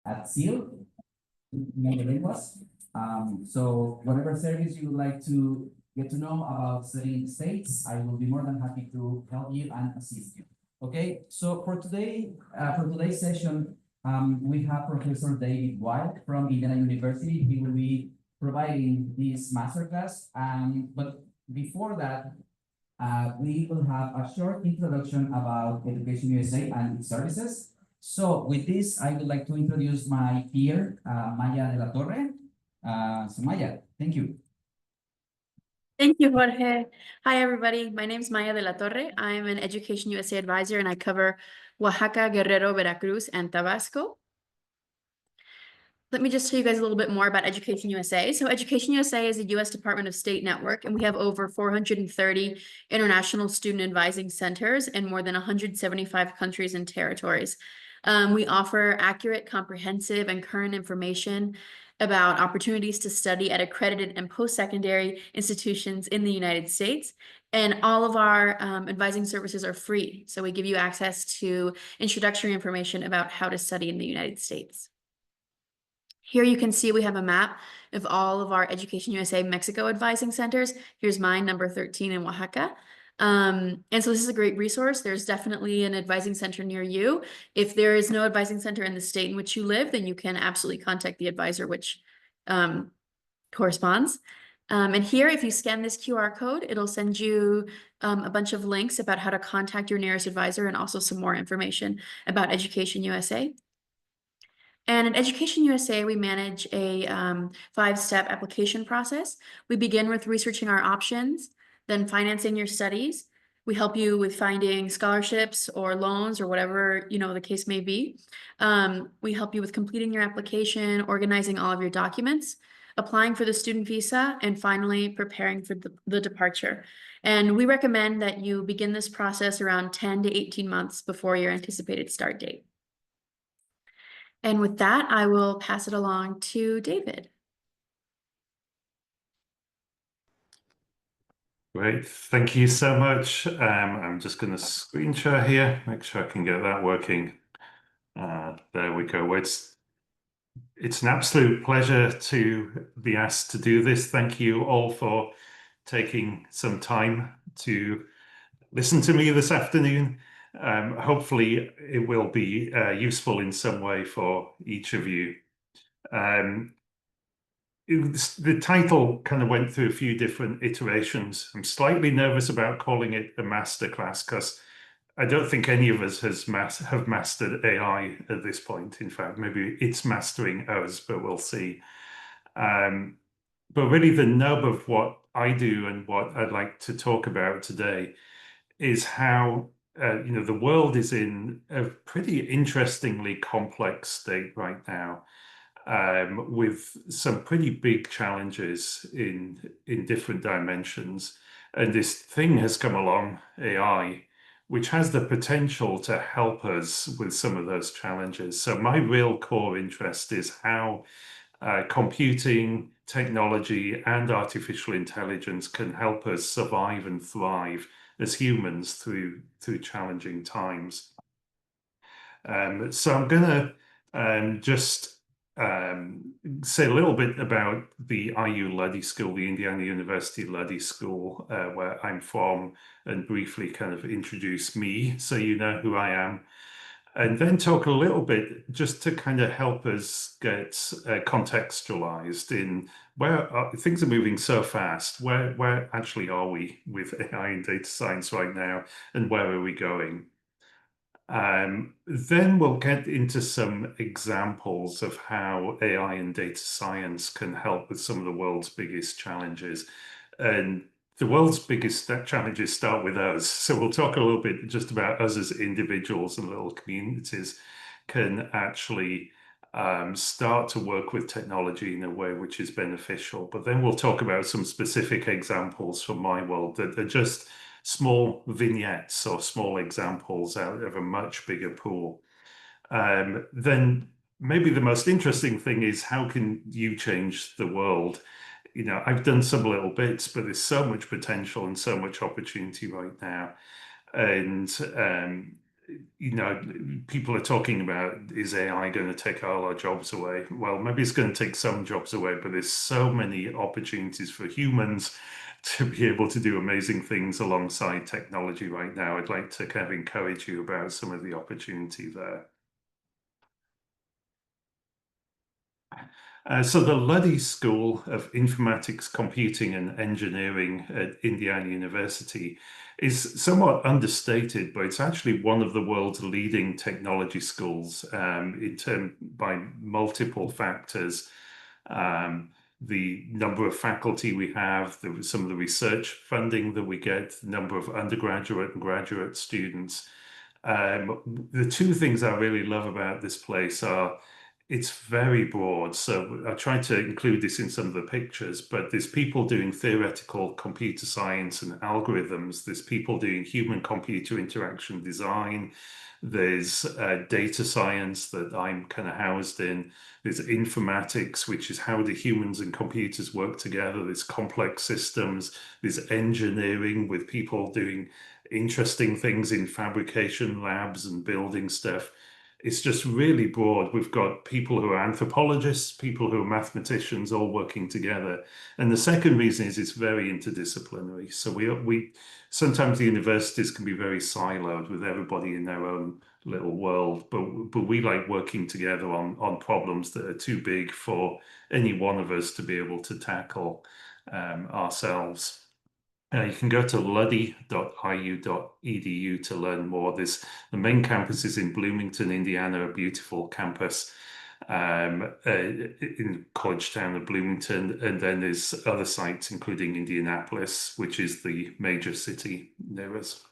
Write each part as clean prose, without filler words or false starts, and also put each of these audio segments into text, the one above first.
at SEAL, Lenguas. So whatever service you would like to get to know about studying the States, I will be more than happy to help you and assist you. Okay, so for today's session, we have Professor David Wild from Indiana University. He will be providing this masterclass. But before that, we will have a short introduction about Education USA and its services. So with this, I would like to introduce my peer, Maya de la Torre. So Maya, thank you. Thank you, Jorge. Hi, everybody. My name is Maya de la Torre. I'm an Education USA advisor, and I cover Oaxaca, Guerrero, Veracruz, and Tabasco. Let me just tell you guys a little bit more about Education USA. So Education USA is a U.S. Department of State network, and we have over 430 international student advising centers in more than 175 countries and territories. We offer accurate, comprehensive, and current information about opportunities to study at accredited and post-secondary institutions in the United States. And all of our advising services are free. So we give you access to introductory information about how to study in the United States. Here you can see we have a map of all of our Education USA Mexico advising centers. Here's mine, number 13 in Oaxaca. And so this is a great resource. There's definitely an advising center near you. If there is no advising center in the state in which you live, then you can absolutely contact the advisor which corresponds. And here, if you scan this QR code, it'll send you a bunch of links about how to contact your nearest advisor and also some more information about Education USA. And at Education USA, we manage a 5-step application process. We begin with researching our options, then financing your studies. We help you with finding scholarships or loans or whatever, the case may be. We help you with completing your application, organizing all of your documents, applying for the student visa, and finally preparing for the departure. And we recommend that you begin this process around 10 to 18 months before your anticipated start date. And with that, I will pass it along to David. Great, thank you so much. I'm just going to screen share here, make sure I can get that working. There we go. It's an absolute pleasure to be asked to do this. Thank you all for taking some time to listen to me this afternoon. Hopefully it will be useful in some way for each of you. The title kind of went through a few different iterations. I'm slightly nervous about calling it a masterclass because I don't think any of us have mastered AI at this point. In fact, maybe it's mastering us, but we'll see. But really the nub of what I do and what I'd like to talk about today is how the world is in a pretty interestingly complex state right now, with some pretty big challenges in different dimensions. And this thing has come along, AI, which has the potential to help us with some of those challenges. So my real core interest is how computing, technology, and artificial intelligence can help us survive and thrive as humans through challenging times. So I'm going to just say a little bit about the IU Luddy School, the Indiana University Luddy School, where I'm from, and briefly kind of introduce me so you know who I am. And then talk a little bit just to kind of help us get contextualized in where things are moving so fast. Where actually are we with AI and data science right now, and where are we going? Then we'll get into some examples of how AI and data science can help with some of the world's biggest challenges. And the world's biggest challenges start with us. So we'll talk a little bit just about us as individuals and little communities can actually start to work with technology in a way which is beneficial. But then we'll talk about some specific examples from my world that are just small vignettes or small examples out of a much bigger pool. Then maybe the most interesting thing is, how can you change the world? I've done some little bits, but there's so much potential and so much opportunity right now. And you know, people are talking about, is AI going to take all our jobs away? Well, maybe it's going to take some jobs away, but there's so many opportunities for humans to be able to do amazing things alongside technology right now. I'd like to kind of encourage you about some of the opportunity there. So the Luddy School of Informatics, Computing and Engineering at Indiana University is somewhat understated, but it's actually one of the world's leading technology schools by multiple factors. The number of faculty we have, some of the research funding that we get, the number of undergraduate and graduate students. The two things I really love about this place are it's very broad. So I tried to include this in some of the pictures, but there's people doing theoretical computer science and algorithms. There's people doing human-computer interaction design. There's data science that I'm kind of housed in. There's informatics, which is how do humans and computers work together. There's complex systems. There's engineering with people doing interesting things in fabrication labs and building stuff. It's just really broad. We've got people who are anthropologists, people who are mathematicians, all working together. And the second reason is it's very interdisciplinary. So we sometimes the universities can be very siloed with everybody in their own little world, but we like working together on problems that are too big for any one of us to be able to tackle ourselves. You can go to luddy.iu.edu to learn more. The main campus is in Bloomington, Indiana, a beautiful campus in college town of Bloomington. And then there's other sites, including Indianapolis, which is the major city near us.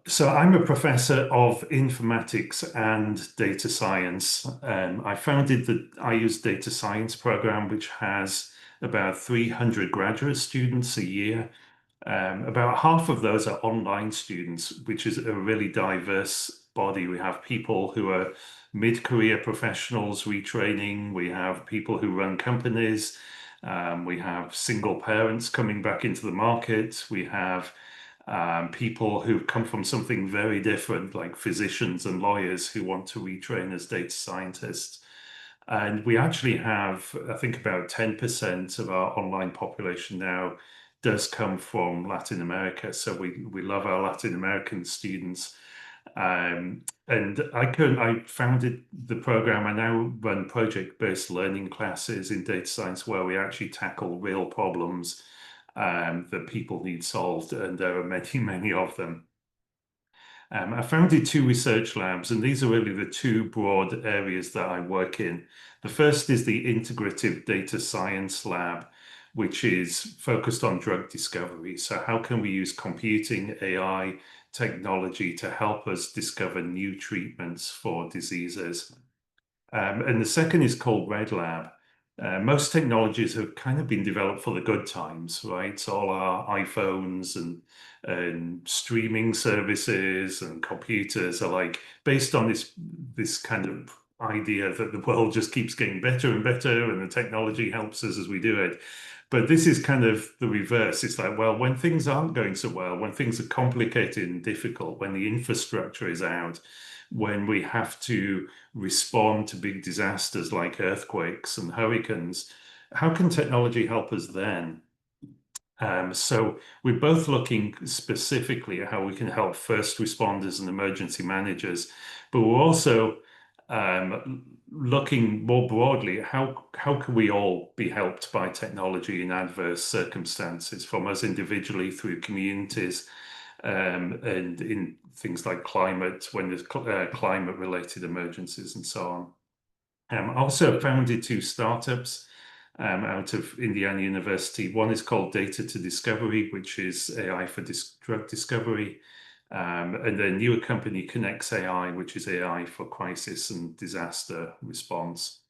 So I'm a professor of informatics and data science. I founded the IU's data science program, which has about 300 graduate students a year. About half of those are online students, which is a really diverse body. We have people who are mid-career professionals retraining. We have people who run companies. We have single parents coming back into the market. We have people who've come from something very different, like physicians and lawyers who want to retrain as data scientists. And we actually have, I think, about 10% of our online population now does come from Latin America. So we love our Latin American students. And I founded the program. I now run project-based learning classes in data science where we actually tackle real problems that people need solved, and there are many, many of them. I founded 2 research labs, and these are really the 2 broad areas that I work in. The first is the Integrative Data Science Lab, which is focused on drug discovery. So how can we use computing, AI, technology to help us discover new treatments for diseases? And the second is called Red Lab. Most technologies have kind of been developed for the good times, right? So all our iPhones and streaming services and computers are like based on this kind of idea that the world just keeps getting better and better and the technology helps us as we do it. But this is kind of the reverse. It's like, well, when things aren't going so well, when things are complicated and difficult, when the infrastructure is out, when we have to respond to big disasters like earthquakes and hurricanes, how can technology help us then? So we're both looking specifically at how we can help first responders and emergency managers, but we're also looking more broadly at how can we all be helped by technology in adverse circumstances, from us individually through communities, and in things like climate, when there's climate-related emergencies and so on. I also founded 2 startups out of Indiana University. One is called Data to Discovery, which is AI for drug discovery. And the newer company, Connects AI, which is AI for crisis and disaster response.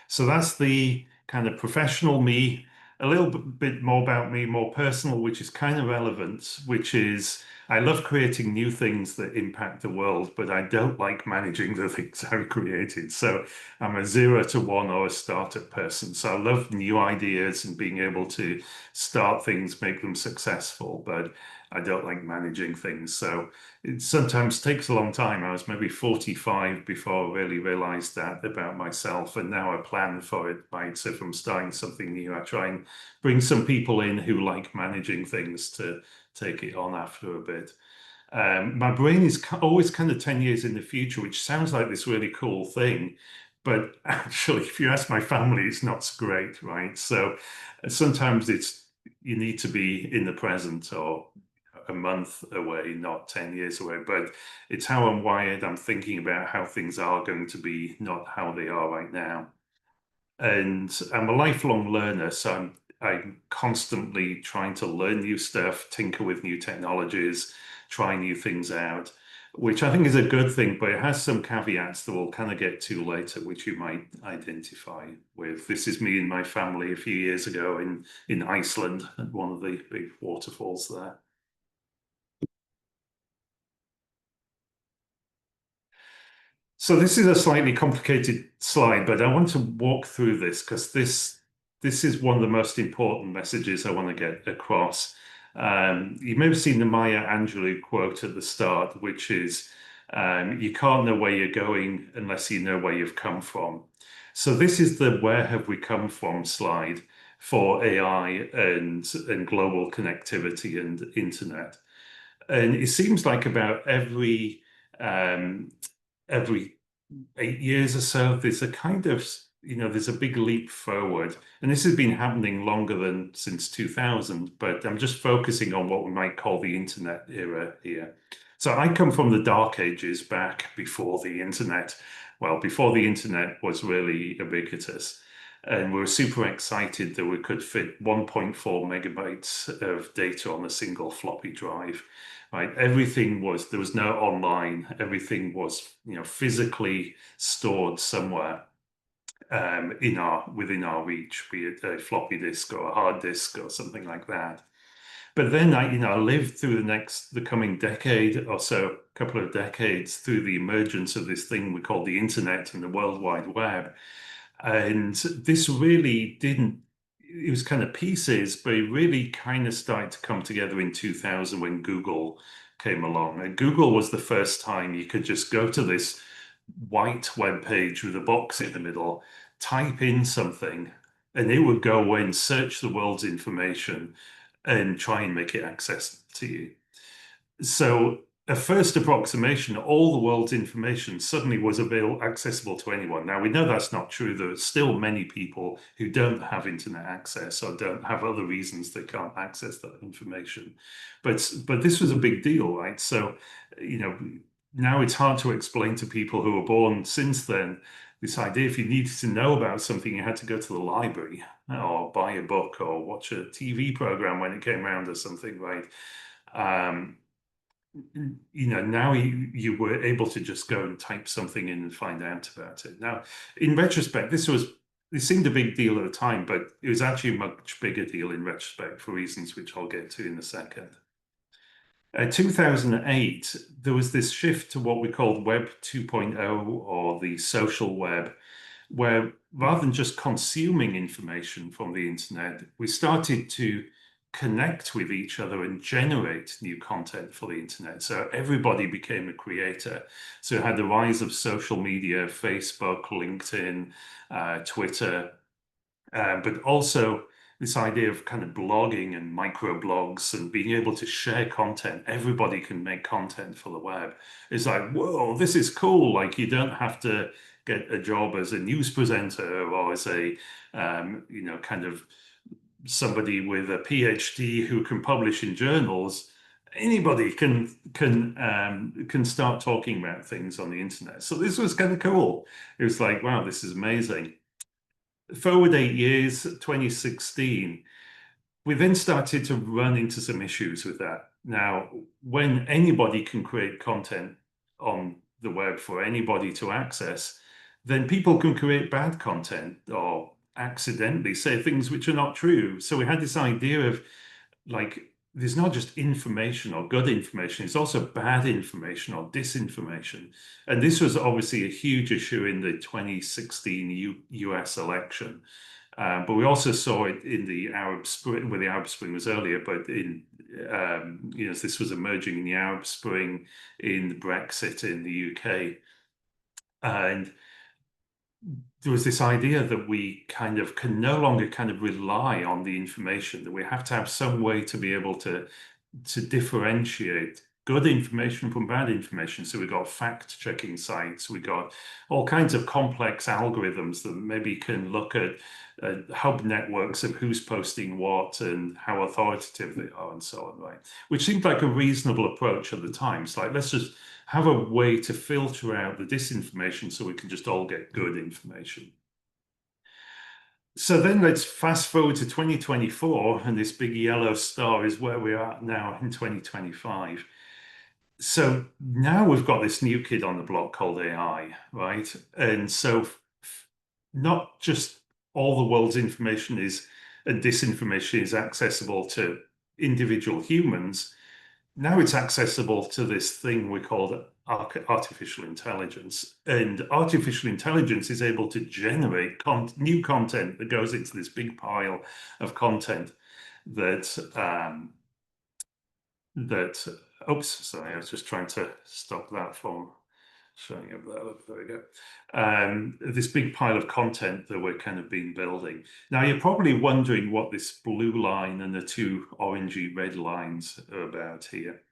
So that's the kind of professional me. A little bit more about me, more personal, which is kind of relevant, which is I love creating new things that impact the world, but I don't like managing the things I've created. So I'm a 0 to 1 or a startup person. So I love new ideas and being able to start things, make them successful, but I don't like managing things. So it sometimes takes a long time. I was maybe 45 before I really realized that about myself. And now I plan for it, right? So if I'm starting something new, I try and bring some people in who like managing things to take it on after a bit. My brain is always kind of 10 years in the future, which sounds like this really cool thing. But actually, if you ask my family, it's not so great, right? So sometimes you need to be in the present or a month away, not 10 years away. But it's how I'm wired. I'm thinking about how things are going to be, not how they are right now. And I'm a lifelong learner, so I'm constantly trying to learn new stuff, tinker with new technologies, try new things out, which I think is a good thing, but it has some caveats that we'll kind of get to later, which you might identify with. This is me and my family a few years ago in Iceland at one of the big waterfalls there. So this is a slightly complicated slide, but I want to walk through this because this is one of the most important messages I want to get across. You may have seen the Maya Angelou quote at the start, which is, you can't know where you're going unless you know where you've come from. So this is the where have we come from slide for AI and global connectivity and internet. And it seems like about every 8 years or so, there's a kind of, there's a big leap forward. And this has been happening longer than since 2000, but I'm just focusing on what we might call the internet era here. So I come from the dark ages back before the internet. Well, before the internet was really ubiquitous. And we were super excited that we could fit 1.4 megabytes of data on a single floppy drive. Right, everything was, there was no online, everything was, physically stored somewhere within our reach, be it a floppy disk or a hard disk or something like that. But then I lived through the coming decade or so, a couple of decades, through the emergence of this thing we call the internet and the World Wide Web. And this really it was kind of pieces, but it really kind of started to come together in 2000 when Google came along. And Google was the first time you could just go to this white web page with a box in the middle, type in something, and it would go away and search the world's information and try and make it accessible to you. So a first approximation, all the world's information suddenly was accessible to anyone. Now, we know that's not true. There are still many people who don't have internet access or don't have other reasons they can't access that information. But this was a big deal, right? So, now it's hard to explain to people who were born since then, this idea if you needed to know about something, you had to go to the library or buy a book or watch a TV program when it came around or something, right? Now you were able to just go and type something in and find out about it. Now, in retrospect, this seemed a big deal at the time, but it was actually a much bigger deal in retrospect for reasons which I'll get to in a second. 2008, there was this shift to what we called Web 2.0 or the social web, where rather than just consuming information from the internet, we started to connect with each other and generate new content for the internet. So everybody became a creator. So it had the rise of social media, Facebook, LinkedIn, Twitter, but also this idea of kind of blogging and microblogs and being able to share content. Everybody can make content for the web. It's like, whoa, this is cool. Like you don't have to get a job as a news presenter or as a, kind of somebody with a PhD who can publish in journals. Anybody can start talking about things on the internet. So this was kind of cool. It was like, wow, this is amazing. Forward 8 years, 2016, we then started to run into some issues with that. Now, when anybody can create content on the web for anybody to access, then people can create bad content or accidentally say things which are not true. So we had this idea of like there's not just information or good information, it's also bad information or disinformation. And this was obviously a huge issue in the 2016 US election. But we also saw it in the Arab Spring, where the Arab Spring was earlier, but in, this was emerging in the Arab Spring, in Brexit in the UK. And there was this idea that we kind of can no longer kind of rely on the information, that we have to have some way to be able to differentiate good information from bad information. So we got fact-checking sites, we got all kinds of complex algorithms that maybe can look at hub networks of who's posting what and how authoritative they are and so on, right? Which seemed like a reasonable approach at the time. It's like, let's just have a way to filter out the disinformation so we can just all get good information. So then let's fast forward to 2024, and this big yellow star is where we are now in 2025. So now we've got this new kid on the block called AI, right? And so not just all the world's information and disinformation is accessible to individual humans. Now it's accessible to this thing we call artificial intelligence. And artificial intelligence is able to generate new content that goes into this big pile of content that, oops, sorry, I was just trying to stop that from showing up there. There we go. This big pile of content that we're kind of been building. Now, you're probably wondering what this blue line and the two orangey red lines are about here.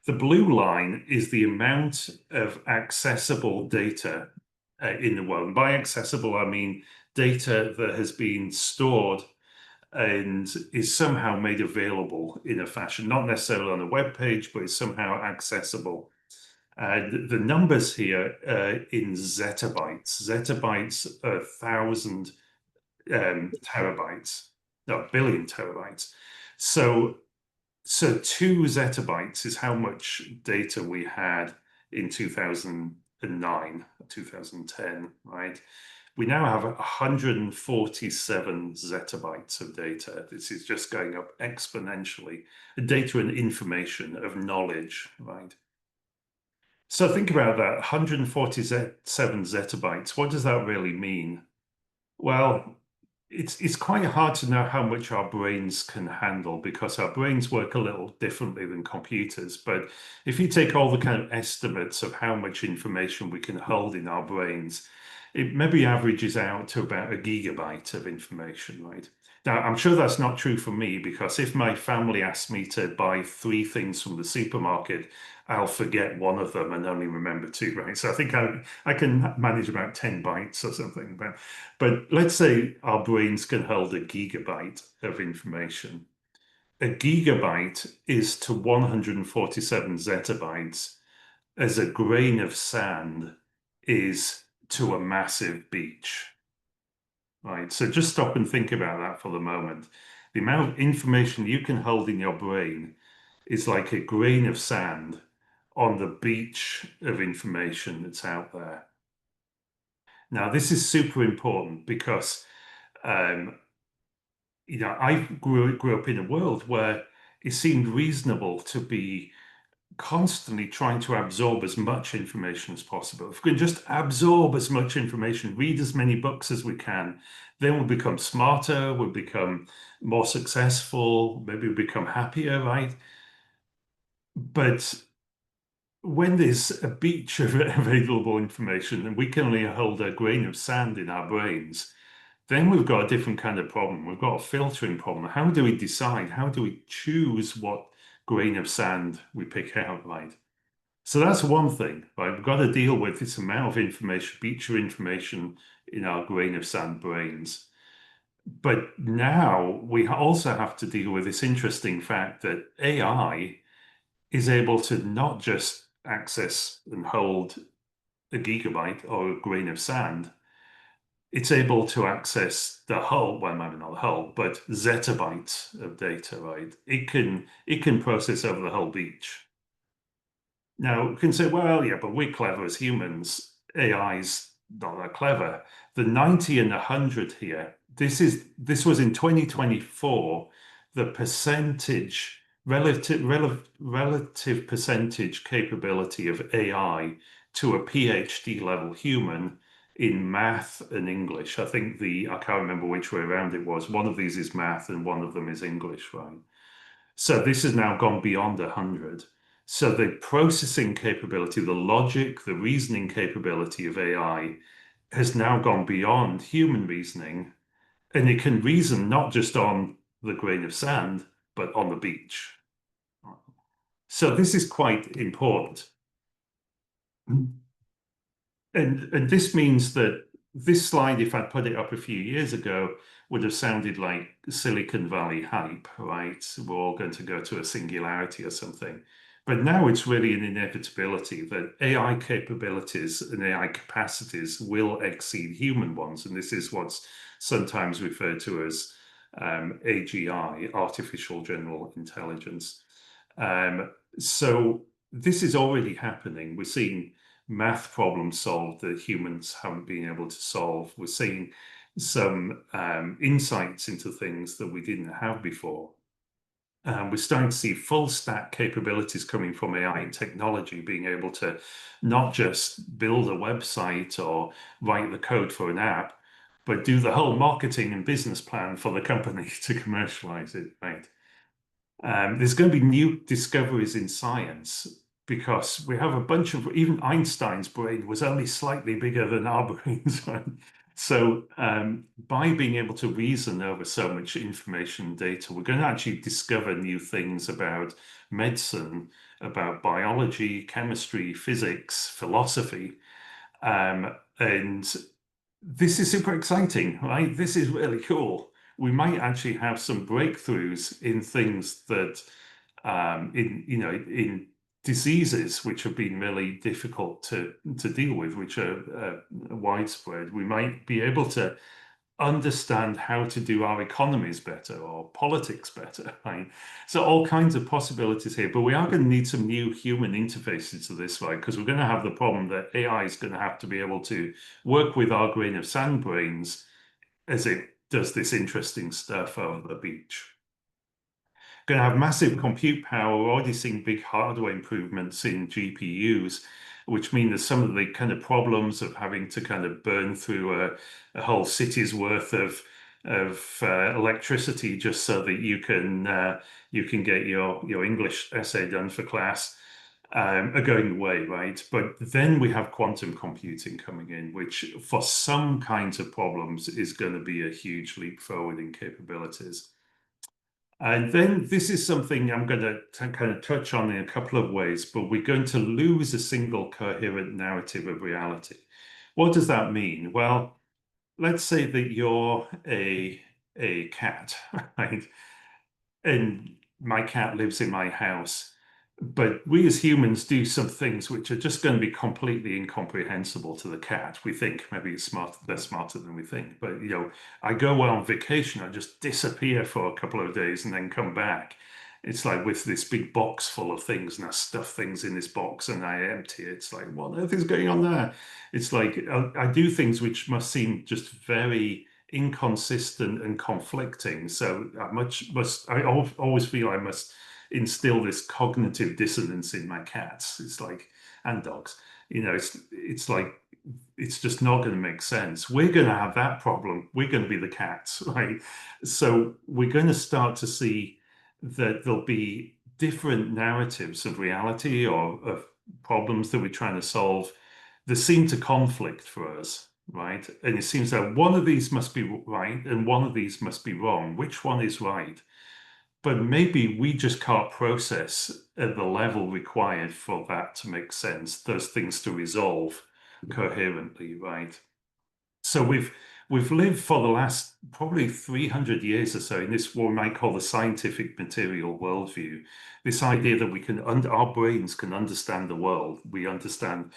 The blue line is the amount of accessible data in the world. And by accessible, I mean data that has been stored and is somehow made available in a fashion, not necessarily on a web page, but is somehow accessible. The numbers here in zettabytes. Zettabytes are 1,000 terabytes, no, billion terabytes. So 2 zettabytes is how much data we had in 2009, 2010, right? We now have 147 zettabytes of data. This is just going up exponentially. Data and information of knowledge, right? So think about that, 147 zettabytes. What does that really mean? Well, it's quite hard to know how much our brains can handle because our brains work a little differently than computers. But if you take all the kind of estimates of how much information we can hold in our brains, it maybe averages out to about a gigabyte of information, right? Now, I'm sure that's not true for me because if my family asks me to buy 3 things from the supermarket, I'll forget one of them and only remember 2, right? So I think I can manage about 10 bytes or something. But let's say our brains can hold a gigabyte of information. A gigabyte is to 147 zettabytes as a grain of sand is to a massive beach. Right, so just stop and think about that for the moment. The amount of information you can hold in your brain is like a grain of sand on the beach of information that's out there. Now, this is super important because, I grew up in a world where it seemed reasonable to be constantly trying to absorb as much information as possible. If we can just absorb as much information, read as many books as we can, then we'll become smarter, we'll become more successful, maybe we'll become happier, right? But when there's a beach of available information and we can only hold a grain of sand in our brains, then we've got a different kind of problem. We've got a filtering problem. How do we decide? How do we choose what grain of sand we pick out, right? So that's one thing, right? We've got to deal with this amount of information, beach of information in our grain of sand brains. But now we also have to deal with this interesting fact that AI is able to not just access and hold a gigabyte or a grain of sand, it's able to access the whole, well, maybe not the whole, but zettabytes of data, right? It can process over the whole beach. Now, you can say, well, yeah, but we're clever as humans. AI's not that clever. The 90 and 100 here, this was in 2024, the percentage relative percentage capability of AI to a PhD level human in math and English. I can't remember which way around it was. One of these is math and one of them is English, right? So this has now gone beyond 100. So the processing capability, the logic, the reasoning capability of AI has now gone beyond human reasoning, and it can reason not just on the grain of sand, but on the beach. So this is quite important. And this means that this slide, if I put it up a few years ago, would have sounded like Silicon Valley hype, right? We're all going to go to a singularity or something. But now it's really an inevitability that AI capabilities and AI capacities will exceed human ones. And this is what's sometimes referred to as AGI, artificial general intelligence. So this is already happening. We're seeing math problems solved that humans haven't been able to solve. We're seeing some insights into things that we didn't have before. We're starting to see full stack capabilities coming from AI and technology, being able to not just build a website or write the code for an app, but do the whole marketing and business plan for the company to commercialize it, right? There's going to be new discoveries in science because we have a bunch of, even Einstein's brain was only slightly bigger than our brains, right? So by being able to reason over so much information and data, we're going to actually discover new things about medicine, about biology, chemistry, physics, philosophy. And this is super exciting, right? This is really cool. We might actually have some breakthroughs in things that, in diseases which have been really difficult to deal with, which are widespread. We might be able to understand how to do our economies better or politics better, right? So all kinds of possibilities here, but we are going to need some new human interfaces to this, right? Because we're going to have the problem that AI is going to have to be able to work with our grain of sand brains as it does this interesting stuff over the beach. Going to have massive compute power. We're already seeing big hardware improvements in GPUs, which mean that some of the kind of problems of having to kind of burn through a whole city's worth of electricity just so that you can get your English essay done for class are going away, right? But then we have quantum computing coming in, which for some kinds of problems is going to be a huge leap forward in capabilities. And then this is something I'm going to kind of touch on in a couple of ways, but we're going to lose a single coherent narrative of reality. What does that mean? Well, let's say that you're a cat, right? And my cat lives in my house. But we as humans do some things which are just going to be completely incomprehensible to the cat. We think maybe they're smarter than we think. But, I go on vacation, I just disappear for a couple of days and then come back. It's like with this big box full of things and I stuff things in this box and I empty it. It's like, what on earth is going on there? It's like I do things which must seem just very inconsistent and conflicting. So I always feel I must instill this cognitive dissonance in my cats. It's like, and dogs, it's like, it's just not going to make sense. We're going to have that problem. We're going to be the cats, right? So we're going to start to see that there'll be different narratives of reality or of problems that we're trying to solve that seem to conflict for us, right? And it seems that one of these must be right and one of these must be wrong. Which one is right? But maybe we just can't process at the level required for that to make sense, those things to resolve coherently, right? So we've lived for the last probably 300 years or so in this what we might call the scientific material worldview. This idea that our brains can understand the world. We understand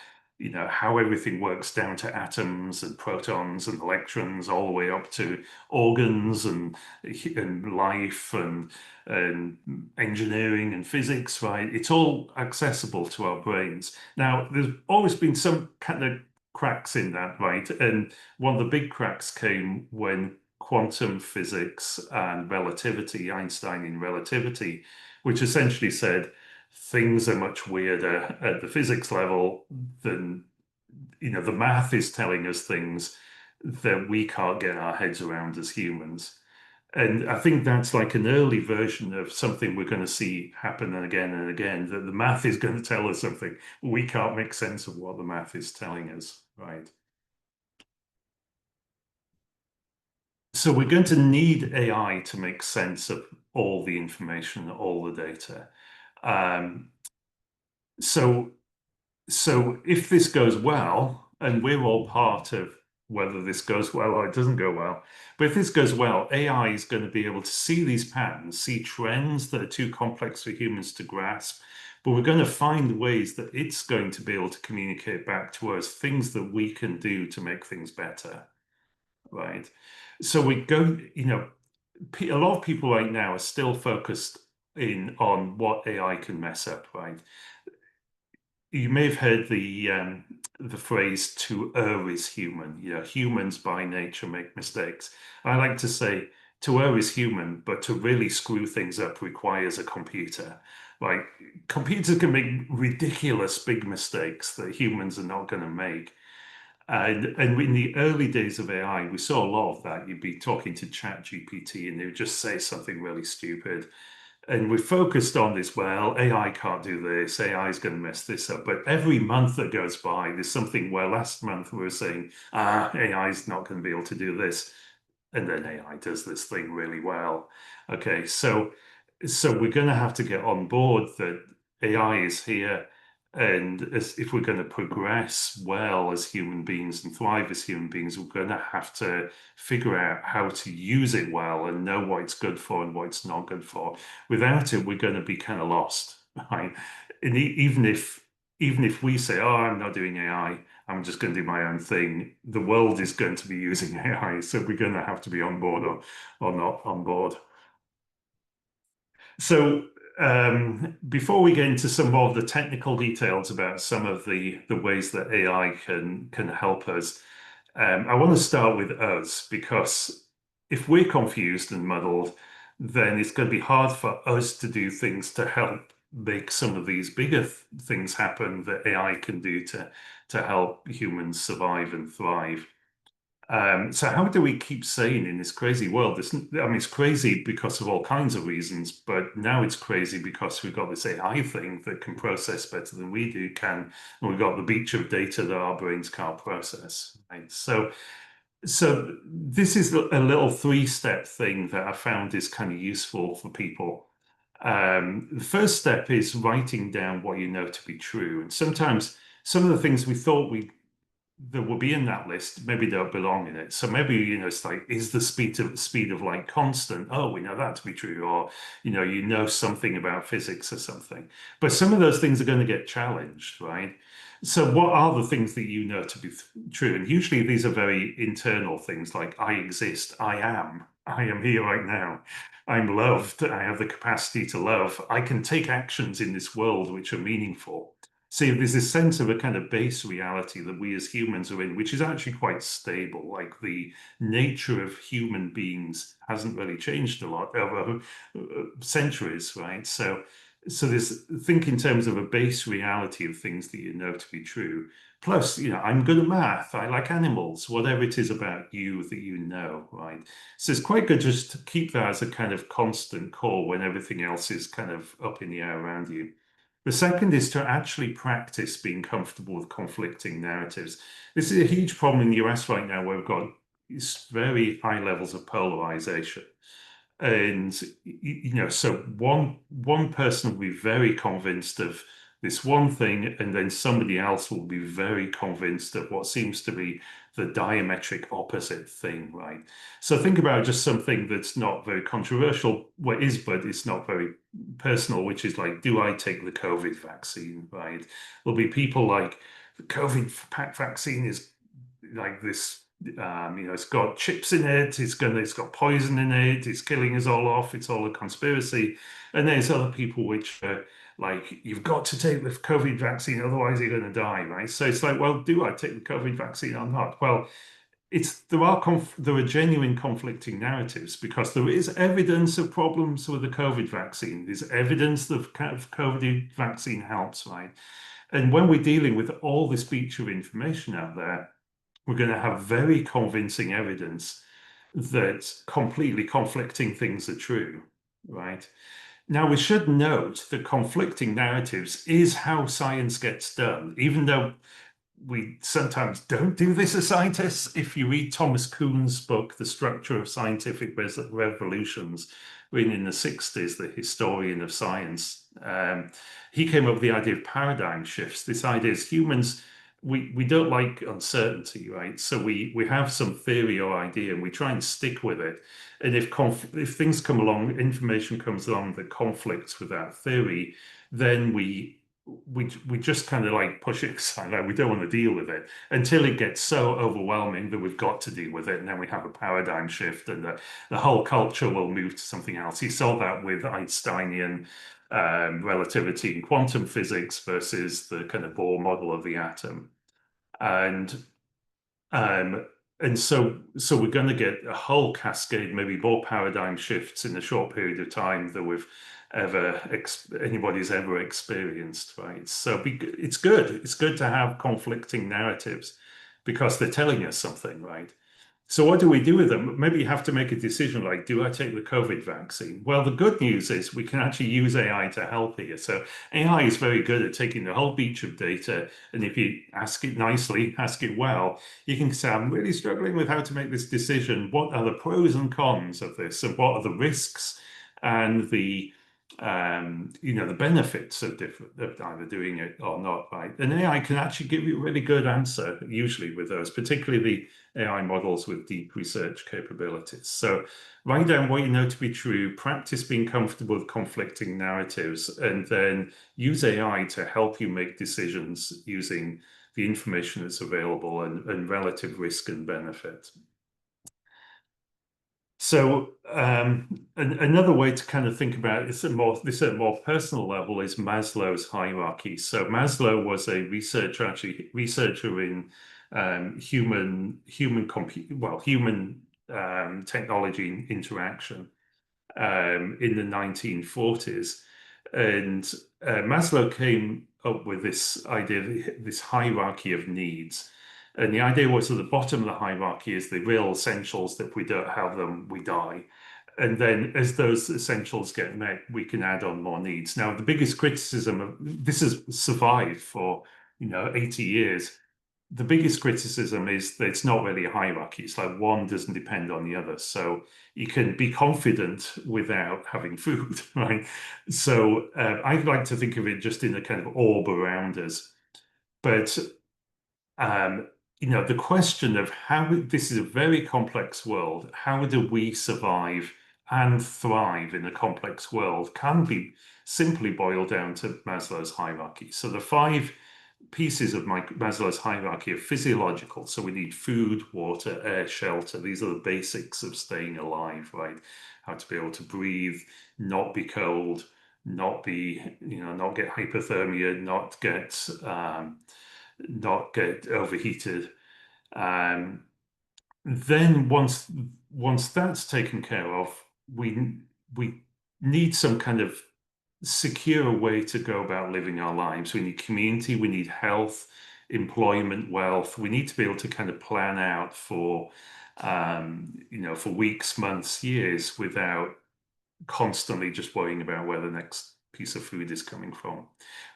how everything works down to atoms and protons and electrons, all the way up to organs and life and engineering and physics, right? It's all accessible to our brains. Now, there's always been some kind of cracks in that, right? And one of the big cracks came when quantum physics and relativity, Einsteinian relativity, which essentially said things are much weirder at the physics level than, the math is telling us things that we can't get our heads around as humans. And I think that's like an early version of something we're going to see happen again and again, that the math is going to tell us something. We can't make sense of what the math is telling us, right? So we're going to need AI to make sense of all the information, all the data. So if this goes well, and we're all part of whether this goes well or it doesn't go well, but if this goes well, AI is going to be able to see these patterns, see trends that are too complex for humans to grasp, but we're going to find ways that it's going to be able to communicate back to us things that we can do to make things better, right? So we go, a lot of people right now are still focused on what AI can mess up, right? You may have heard the phrase "to err is human." Humans by nature make mistakes. I like to say to err is human, but to really screw things up requires a computer. Like computers can make ridiculous big mistakes that humans are not going to make. And in the early days of AI, we saw a lot of that. You'd be talking to ChatGPT and they would just say something really stupid. And we focused on this, well, AI can't do this, AI is going to mess this up. But every month that goes by, there's something where last month we were saying, AI is not going to be able to do this. And then AI does this thing really well. Okay, so we're going to have to get on board that AI is here. And if we're going to progress well as human beings and thrive as human beings, we're going to have to figure out how to use it well and know what it's good for and what it's not good for. Without it, we're going to be kind of lost, right? And even if we say, "Oh, I'm not doing AI, I'm just going to do my own thing," the world is going to be using AI, so we're going to have to be on board or not on board. So before we get into some more of the technical details about some of the ways that AI can help us, I want to start with us, because if we're confused and muddled, then it's going to be hard for us to do things to help make some of these bigger things happen that AI can do to help humans survive and thrive. So how do we keep sane in this crazy world? It's crazy because of all kinds of reasons, but now it's crazy because we've got this AI thing that can process better than we can, and we've got the beach of data that our brains can't process, right? So this is a little 3-step thing that I found is kind of useful for people. The first step is writing down what you know to be true. And sometimes some of the things we thought that will be in that list, maybe don't belong in it. So maybe, it's like, is the speed of light constant? Oh, we know that to be true. Or, something about physics or something. But some of those things are going to get challenged, right? So what are the things that you know to be true? And usually these are very internal things like, I exist, I am here right now. I'm loved, I have the capacity to love. I can take actions in this world which are meaningful. So there's this sense of a kind of base reality that we as humans are in, which is actually quite stable. Like the nature of human beings hasn't really changed a lot over centuries, right? So think in terms of a base reality of things that you know to be true. Plus, I'm good at math. I like animals, whatever it is about you that you know, right? So it's quite good just to keep that as a kind of constant core when everything else is kind of up in the air around you. The second is to actually practice being comfortable with conflicting narratives. This is a huge problem in the US right now, where we've got very high levels of polarization. And, so one person will be very convinced of this one thing, and then somebody else will be very convinced of what seems to be the diametric opposite thing, right? So think about just something that's not very controversial, but it's not very personal, which is like, do I take the COVID vaccine, right? There'll be people like, the COVID vaccine is like this, it's got chips in it, it's got poison in it, it's killing us all off, it's all a conspiracy. And there's other people which are like, you've got to take the COVID vaccine, otherwise you're going to die, right? So it's like, well, do I take the COVID vaccine or not? Well, there are genuine conflicting narratives because there is evidence of problems with the COVID vaccine. There's evidence that COVID vaccine helps, right? And when we're dealing with all this beach of information out there, we're going to have very convincing evidence that completely conflicting things are true, right? Now, we should note that conflicting narratives is how science gets done, even though we sometimes don't do this as scientists. If you read Thomas Kuhn's book, The Structure of Scientific Revolutions, written in the 60s, the historian of science, he came up with the idea of paradigm shifts. This idea is humans, we don't like uncertainty, right? So we have some theory or idea and we try and stick with it. And if things come along, information comes along that conflicts with that theory, then we just kind of like push it aside. Like we don't want to deal with it until it gets so overwhelming that we've got to deal with it, and then we have a paradigm shift, and the whole culture will move to something else. He saw that with Einsteinian relativity and quantum physics versus the kind of Bohr model of the atom, and so we're going to get a whole cascade, maybe more paradigm shifts in a short period of time than we've anybody's ever experienced, right? So it's good to have conflicting narratives because they're telling us something, right? So what do we do with them? Maybe you have to make a decision like, do I take the COVID vaccine? Well, the good news is we can actually use AI to help here. So AI is very good at taking the whole beach of data, and if you ask it nicely, ask it well, you can say, I'm really struggling with how to make this decision. What are the pros and cons of this? And what are the risks and the the benefits of either doing it or not, right? And AI can actually give you a really good answer, usually with those, particularly the AI models with deep research capabilities. So write down what you know to be true, practice being comfortable with conflicting narratives, and then use AI to help you make decisions using the information that's available and relative risk and benefit. So another way to kind of think about this at a more personal level is Maslow's hierarchy. So Maslow was a researcher in human technology interaction in the 1940s, and Maslow came up with this idea, this hierarchy of needs. And the idea was at the bottom of the hierarchy is the real essentials that if we don't have them, we die. And then as those essentials get met, we can add on more needs. Now, the biggest criticism of this has survived for 80 years. The biggest criticism is that it's not really a hierarchy. It's like one doesn't depend on the other. So you can be confident without having food, right? So I'd like to think of it just in a kind of orb around us. But the question of this is a very complex world, how do we survive and thrive in a complex world can be simply boiled down to Maslow's hierarchy. So the 5 pieces of Maslow's hierarchy are physiological. So we need food, water, air, shelter. These are the basics of staying alive, right? How to be able to breathe, not be cold, not get hypothermia, not get overheated. Then once that's taken care of, we need some kind of secure way to go about living our lives. We need community, we need health, employment, wealth. We need to be able to kind of plan out for for weeks, months, years without constantly just worrying about where the next piece of food is coming from.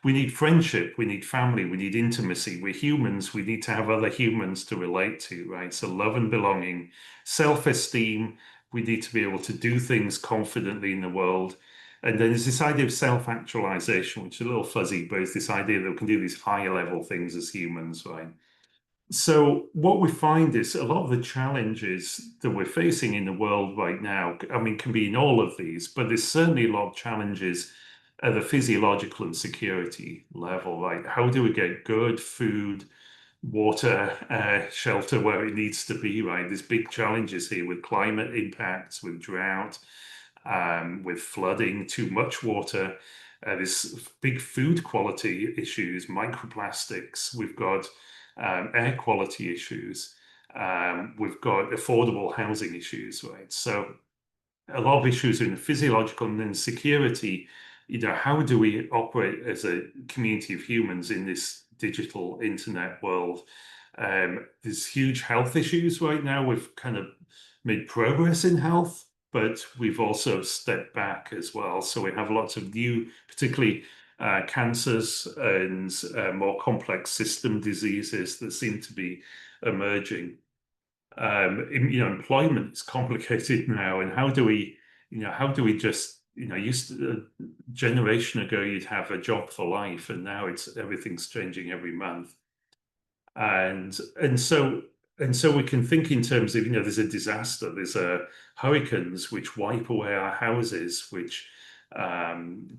We need friendship, we need family, we need intimacy. We're humans, we need to have other humans to relate to, right? So love and belonging, self-esteem, we need to be able to do things confidently in the world. And then there's this idea of self-actualization, which is a little fuzzy, but it's this idea that we can do these higher level things as humans, right? So what we find is a lot of the challenges that we're facing in the world right now, can be in all of these, but there's certainly a lot of challenges at the physiological and security level, right? How do we get good food, water, shelter where it needs to be, right? There's big challenges here with climate impacts, with drought, with flooding, too much water. There's big food quality issues, microplastics. We've got air quality issues. We've got affordable housing issues, right? So a lot of issues in physiological and then security. How do we operate as a community of humans in this digital internet world? There's huge health issues right now. We've kind of made progress in health, but we've also stepped back as well. So we have lots of new, particularly cancers and more complex system diseases that seem to be emerging. Employment is complicated now, and how do we just, used to, a generation ago, you'd have a job for life, and now everything's changing every month. And so we can think in terms of, there's a disaster, there's hurricanes which wipe away our houses, which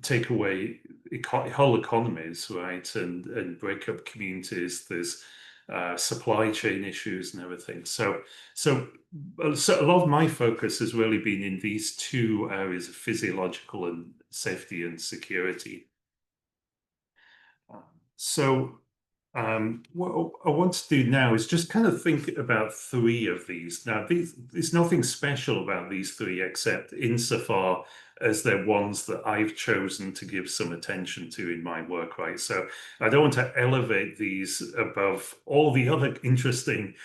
take away whole economies, right, and break up communities. There's supply chain issues and everything. So a lot of my focus has really been in these two areas of physiological and safety and security. So what I want to do now is just kind of think about three of these. Now, there's nothing special about these three except insofar as they're ones that I've chosen to give some attention to in my work, right? So I don't want to elevate these above all the other interesting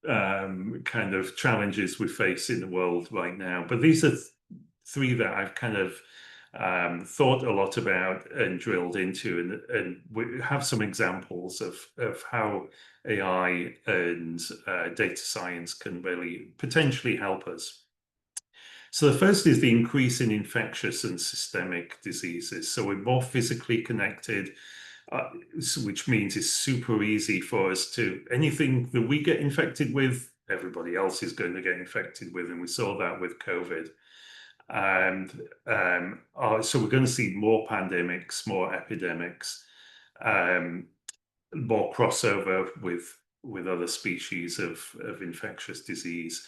kind of challenges we face in the world right now. But these are three that I've kind of thought a lot about and drilled into, and we have some examples of how AI and data science can really potentially help us. So the first is the increase in infectious and systemic diseases. So we're more physically connected, which means it's super easy for us to, anything that we get infected with, everybody else is going to get infected with, and we saw that with COVID. And so we're going to see more pandemics, more epidemics, more crossover with other species of infectious disease,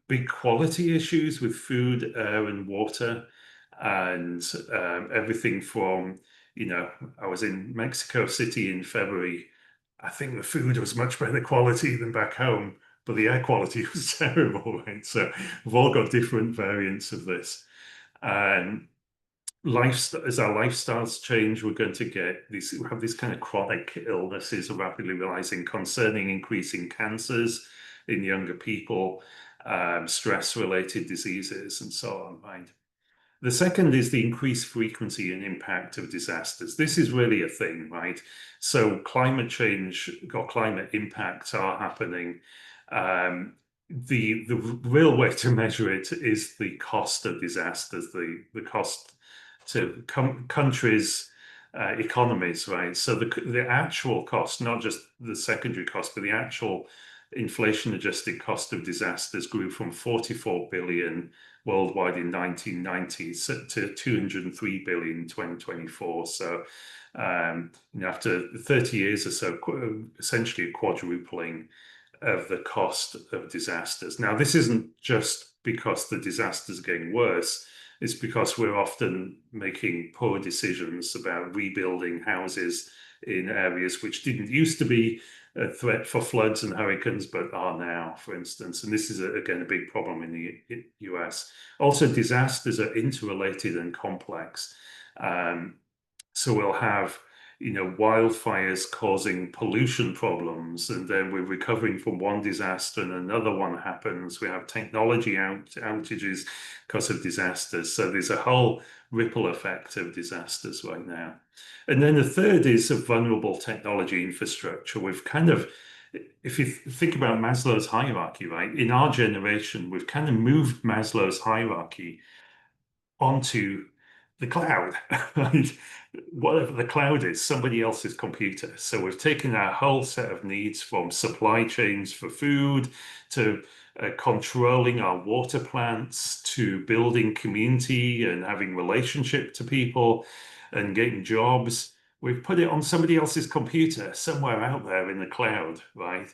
big quality issues with food, air, and water, and everything from, I was in Mexico City in February. I think the food was much better quality than back home, but the air quality was terrible, right? So we've all got different variants of this. And as our lifestyles change, we're going to get we have these kind of chronic illnesses rapidly rising, concerning increasing cancers in younger people, stress-related diseases, and so on, right? The second is the increased frequency and impact of disasters. This is really a thing, right? So climate change or climate impacts are happening. The real way to measure it is the cost of disasters, the cost to countries' economies, right? So the actual cost, not just the secondary cost, but the actual inflation-adjusted cost of disasters grew from 44 billion worldwide in 1990 to 203 billion in 2024. So after 30 years or so, essentially a quadrupling of the cost of disasters. Now, this isn't just because the disasters are getting worse. It's because we're often making poor decisions about rebuilding houses in areas which didn't used to be a threat for floods and hurricanes, but are now, for instance. And this is, again, a big problem in the US. Also, disasters are interrelated and complex. So we'll have, wildfires causing pollution problems, and then we're recovering from one disaster and another one happens. We have technology outages because of disasters. So there's a whole ripple effect of disasters right now. And then the third is a vulnerable technology infrastructure. We've kind of, if you think about Maslow's hierarchy, right, in our generation, we've kind of moved Maslow's hierarchy onto the cloud, right? Whatever the cloud is, somebody else's computer. So we've taken our whole set of needs, from supply chains for food to controlling our water plants, to building community and having relationship to people and getting jobs. We've put it on somebody else's computer somewhere out there in the cloud, right?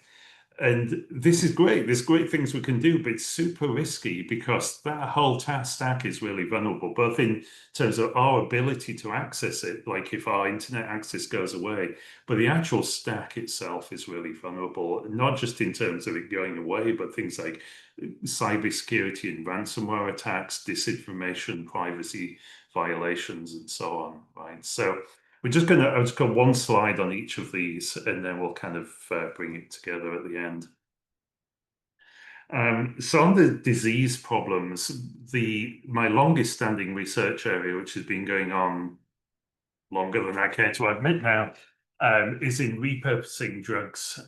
And this is great. There's great things we can do, but it's super risky because that whole stack is really vulnerable, both in terms of our ability to access it, like if our internet access goes away, but the actual stack itself is really vulnerable, not just in terms of it going away, but things like cybersecurity and ransomware attacks, disinformation, privacy violations, and so on, right? So I've just got one slide on each of these, and then we'll kind of bring it together at the end. So on the disease problems, my longest standing research area, which has been going on longer than I care to admit now, is in repurposing drugs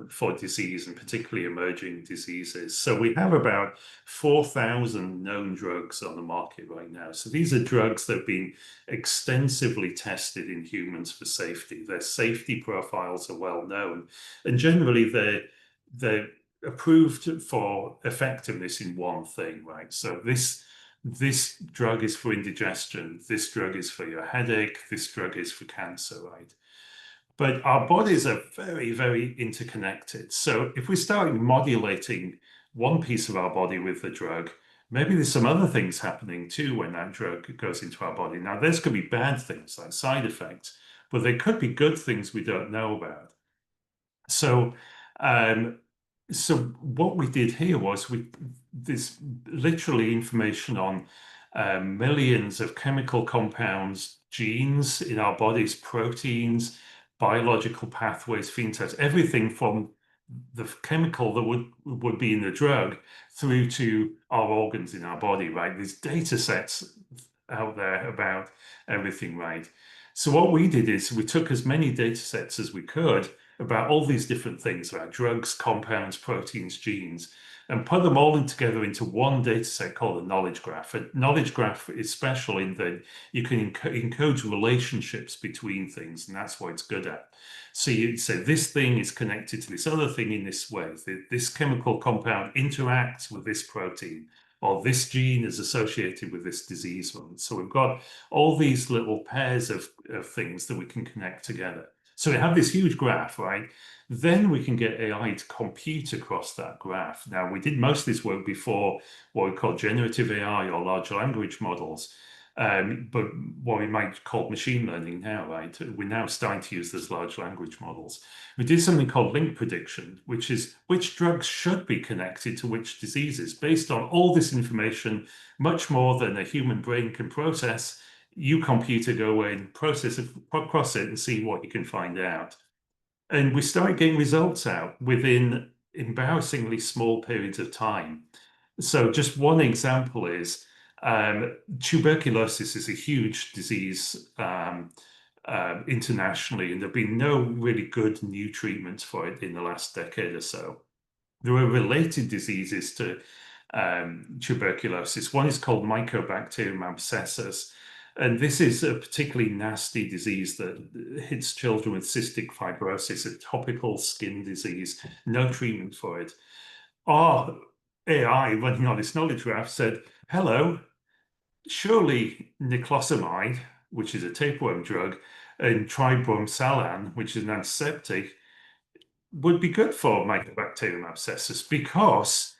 for disease, and particularly emerging diseases. So we have about 4,000 known drugs on the market right now. So these are drugs that have been extensively tested in humans for safety. Their safety profiles are well known, and generally they're approved for effectiveness in one thing, right? So this drug is for indigestion, this drug is for your headache, this drug is for cancer, right? But our bodies are very, very interconnected. So if we start modulating one piece of our body with the drug, maybe there's some other things happening too when that drug goes into our body. Now, there's could be bad things like side effects, but there could be good things we don't know about. So, so what we did here was there's literally information on millions of chemical compounds, genes in our bodies, proteins, biological pathways, phenotypes, everything from the chemical that would be in the drug through to our organs in our body, right? There's data sets out there about everything, right? So what we did is we took as many data sets as we could about all these different things, about drugs, compounds, proteins, genes, and put them all together into one data set called a knowledge graph. A knowledge graph is special in that you can encode relationships between things, and that's what it's good at. So you say this thing is connected to this other thing in this way. This chemical compound interacts with this protein, or this gene is associated with this disease one. So we've got all these little pairs of things that we can connect together. So we have this huge graph, right? Then we can get AI to compute across that graph. Now, we did most of this work before what we call generative AI or large language models, but what we might call machine learning now, right? We're now starting to use those large language models. We did something called link prediction, which is which drugs should be connected to which diseases based on all this information, much more than a human brain can process. You computer go away and process it, across it, and see what you can find out. And we started getting results out within embarrassingly small periods of time. So just one example is tuberculosis is a huge disease internationally, and there have been no really good new treatments for it in the last decade or so. There are related diseases to tuberculosis. One is called Mycobacterium abscessus, and this is a particularly nasty disease that hits children with cystic fibrosis, a topical skin disease, no treatment for it. Our AI running on this knowledge graph said, hello, surely niclosamide, which is a tapeworm drug, and tribromsalan, which is an antiseptic, would be good for Mycobacterium abscessus because,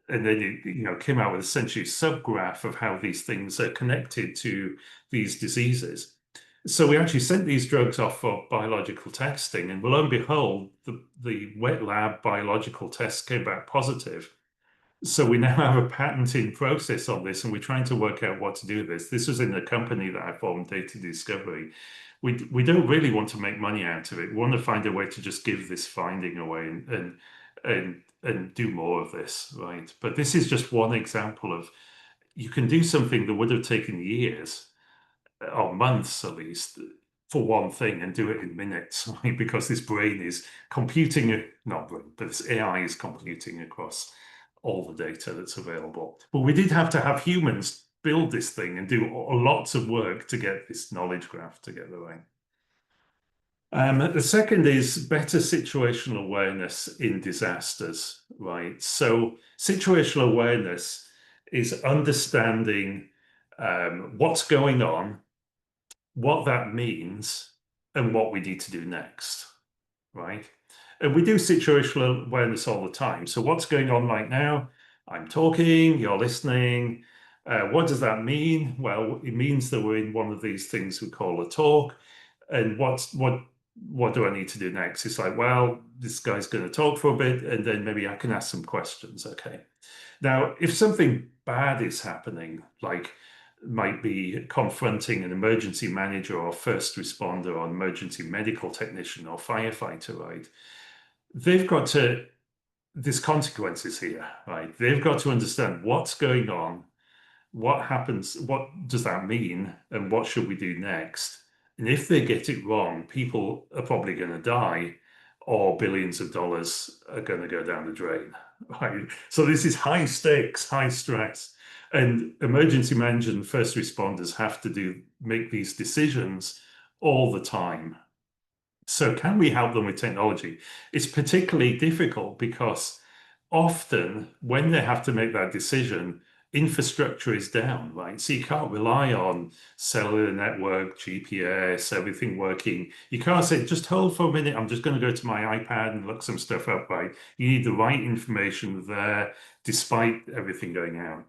and then it came out with essentially a subgraph of how these things are connected to these diseases. So we actually sent these drugs off for biological testing, and lo and behold, the wet lab biological tests came back positive. So we now have a patenting process on this, and we're trying to work out what to do with this. This was in the company that I formed, Data Discovery. We don't really want to make money out of it. We want to find a way to just give this finding away and do more of this, right? But this is just one example of you can do something that would have taken years or months at least for one thing and do it in minutes, right? Because this brain is computing, not brain, but this AI is computing across all the data that's available. But we did have to have humans build this thing and do lots of work to get this knowledge graph together, right? The second is better situational awareness in disasters, right? So situational awareness is understanding what's going on, what that means, and what we need to do next, right? And we do situational awareness all the time. So what's going on right now? I'm talking, you're listening. What does that mean? Well, it means that we're in one of these things we call a talk. And what do I need to do next? It's like, well, this guy's going to talk for a bit, and then maybe I can ask some questions. Okay. Now, if something bad is happening, like might be confronting an emergency manager or first responder or emergency medical technician or firefighter, right? There's consequences here, right? They've got to understand what's going on, what happens, what does that mean, and what should we do next? And if they get it wrong, people are probably going to die, or billions of dollars are going to go down the drain, right? So this is high stakes, high stress, and emergency managers and first responders have to make these decisions all the time. So can we help them with technology? It's particularly difficult because often when they have to make that decision, infrastructure is down, right? So you can't rely on cellular network, GPS, everything working. You can't say, just hold for a minute, I'm just going to go to my iPad and look some stuff up, right? You need the right information there despite everything going out.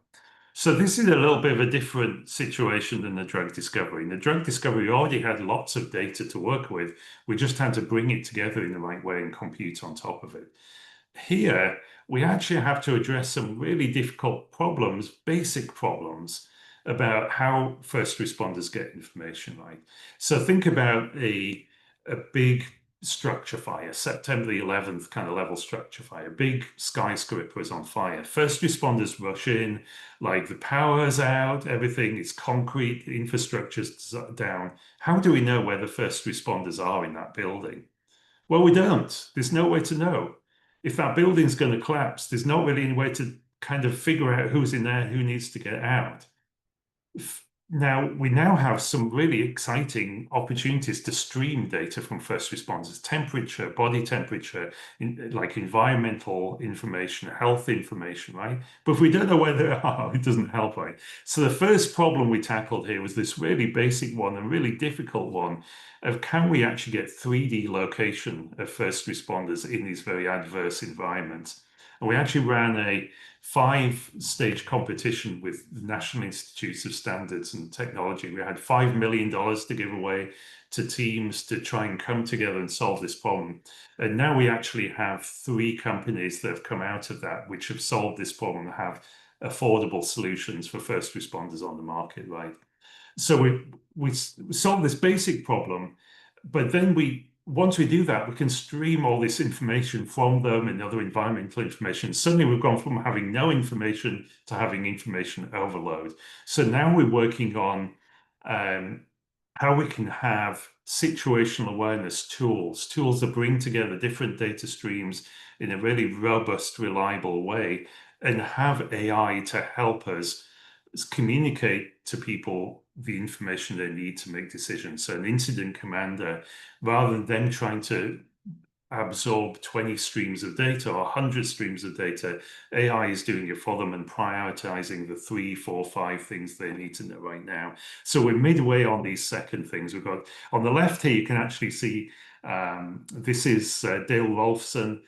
So this is a little bit of a different situation than the drug discovery. In the drug discovery, we already had lots of data to work with. We just had to bring it together in the right way and compute on top of it. Here, we actually have to address some really difficult problems, basic problems, about how first responders get information, right? So think about a big structure fire, September the 11th kind of level structure fire, big skyscraper is on fire. First responders rush in, like the power's out, everything is concrete, the infrastructure's down. How do we know where the first responders are in that building? Well, we don't. There's no way to know. If that building's going to collapse, there's not really any way to kind of figure out who's in there, who needs to get out. Now, we now have some really exciting opportunities to stream data from first responders, temperature, body temperature, like environmental information, health information, right? But if we don't know where they are, it doesn't help, right? So the first problem we tackled here was this really basic one and really difficult one of can we actually get 3D location of first responders in these very adverse environments? And we actually ran a 5-stage competition with the National Institutes of Standards and Technology. We had $5 million to give away to teams to try and come together and solve this problem. And now we actually have 3 companies that have come out of that, which have solved this problem and have affordable solutions for first responders on the market, right? So we solve this basic problem, but then once we do that, we can stream all this information from them and other environmental information. Suddenly we've gone from having no information to having information overload. So now we're working on how we can have situational awareness tools that bring together different data streams in a really robust, reliable way, and have AI to help us communicate to people the information they need to make decisions. So an incident commander, rather than them trying to absorb 20 streams of data or 100 streams of data, AI is doing it for them and prioritizing the 3, 4, 5 things they need to know right now. So we're midway on these second things. We've got on the left here, you can actually see this is Dale Rolfson,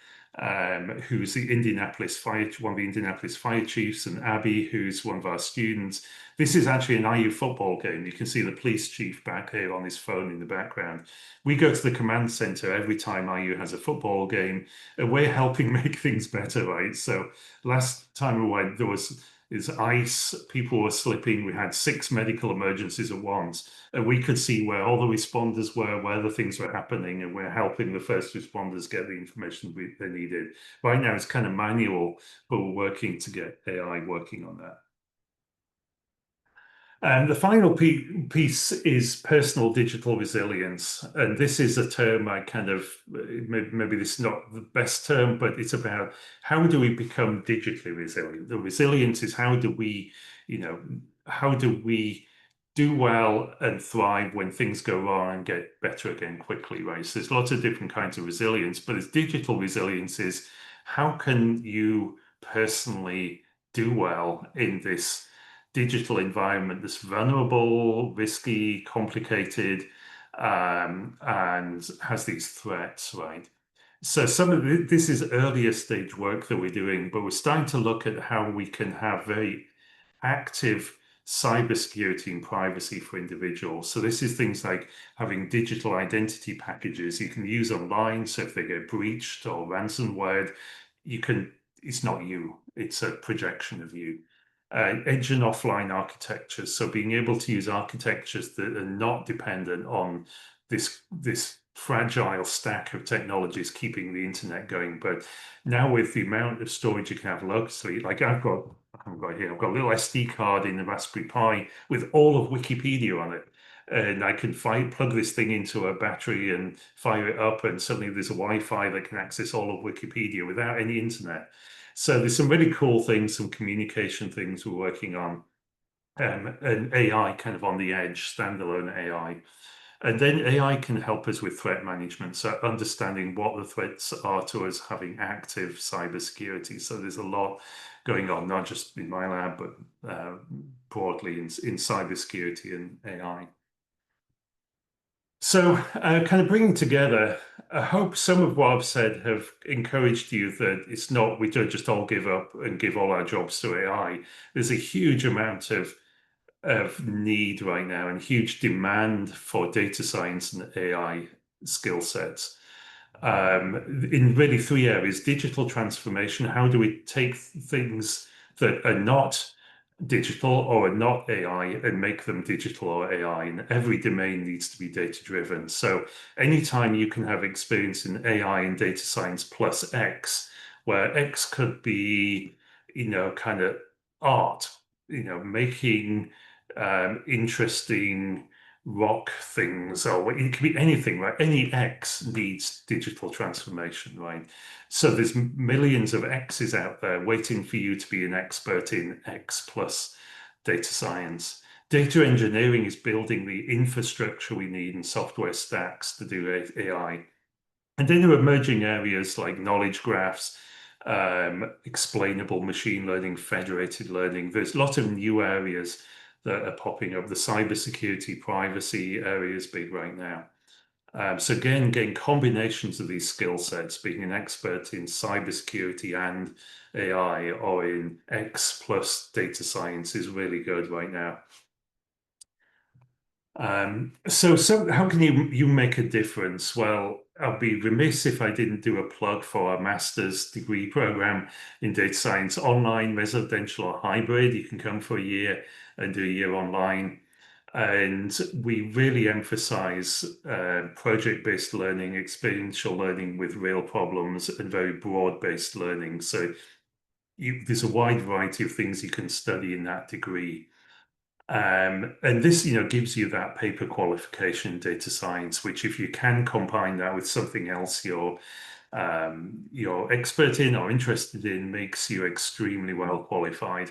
who's the one of the Indianapolis fire chiefs, and Abby, who's one of our students. This is actually an IU football game. You can see the police chief back here on his phone in the background. We go to the command center every time IU has a football game, and we're helping make things better, right? So last time we went, there was ice, people were slipping, we had 6 medical emergencies at once, and we could see where all the responders were, where the things were happening, and we're helping the first responders get the information they needed. Right now it's kind of manual, but we're working to get AI working on that. And the final piece is personal digital resilience. And this is a term I maybe this is not the best term, but it's about how do we become digitally resilient? The resilience is how do we do well and thrive when things go wrong and get better again quickly, right? So there's lots of different kinds of resilience, but it's digital resilience is how can you personally do well in this digital environment that's vulnerable, risky, complicated, and has these threats, right? So some of this is earlier stage work that we're doing, but we're starting to look at how we can have very active cybersecurity and privacy for individuals. So this is things like having digital identity packages you can use online. So if they get breached or ransomware, it's not you, it's a projection of you. Edge and offline architectures. So being able to use architectures that are not dependent on this fragile stack of technologies keeping the internet going. But now with the amount of storage you can have locally, like I've got a little SD card in the Raspberry Pi with all of Wikipedia on it. And I can plug this thing into a battery and fire it up, and suddenly there's a Wi-Fi that can access all of Wikipedia without any internet. So there's some really cool things, some communication things we're working on, and AI kind of on the edge, standalone AI. And then AI can help us with threat management, so understanding what the threats are to us having active cybersecurity. So there's a lot going on, not just in my lab, but broadly in cybersecurity and AI. So kind of bringing together, I hope some of what I've said have encouraged you that it's not, we don't just all give up and give all our jobs to AI. There's a huge amount of need right now and huge demand for data science and AI skill sets. In really three areas: digital transformation. How do we take things that are not digital or are not AI and make them digital or AI? And every domain needs to be data driven. So anytime you can have experience in AI and data science plus X, where X could be, kind of art, making interesting rock things, or it could be anything, right? Any X needs digital transformation, right? So there's millions of X's out there waiting for you to be an expert in X plus data science. Data engineering is building the infrastructure we need and software stacks to do AI. And then there are emerging areas like knowledge graphs, explainable machine learning, federated learning. There's lots of new areas that are popping up. The cybersecurity, privacy area is big right now. So again, getting combinations of these skill sets, being an expert in cybersecurity and AI or in X plus data science is really good right now. So how can you make a difference? Well, I'll be remiss if I didn't do a plug for our master's degree program in data science, online, residential, or hybrid. You can come for a year and do a year online. And we really emphasize project-based learning, experiential learning with real problems, and very broad-based learning. So there's a wide variety of things you can study in that degree. And this, gives you that paper qualification in data science, which if you can combine that with something else you're expert in or interested in, makes you extremely well qualified.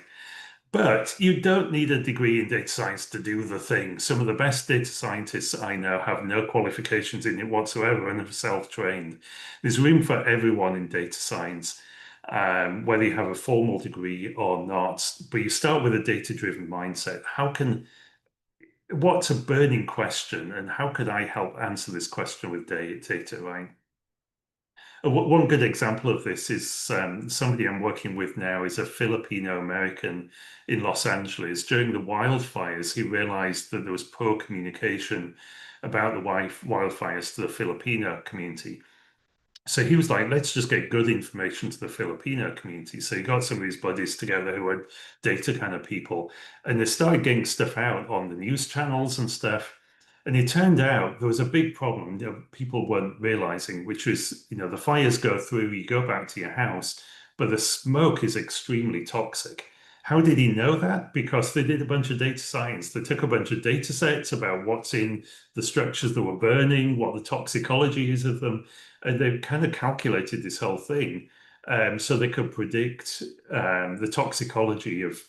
But you don't need a degree in data science to do the thing. Some of the best data scientists I know have no qualifications in it whatsoever and are self-trained. There's room for everyone in data science, whether you have a formal degree or not. But you start with a data-driven mindset. What's a burning question, and how could I help answer this question with data, right? One good example of this is somebody I'm working with now is a Filipino-American in Los Angeles. During the wildfires, he realized that there was poor communication about the wildfires to the Filipino community. So he was like, let's just get good information to the Filipino community. So he got some of his buddies together who were data kind of people, and they started getting stuff out on the news channels and stuff. And it turned out there was a big problem people weren't realizing, which was, the fires go through, you go back to your house, but the smoke is extremely toxic. How did he know that? Because they did a bunch of data science. They took a bunch of data sets about what's in the structures that were burning, what the toxicology is of them, and they kind of calculated this whole thing. So they could predict the toxicology of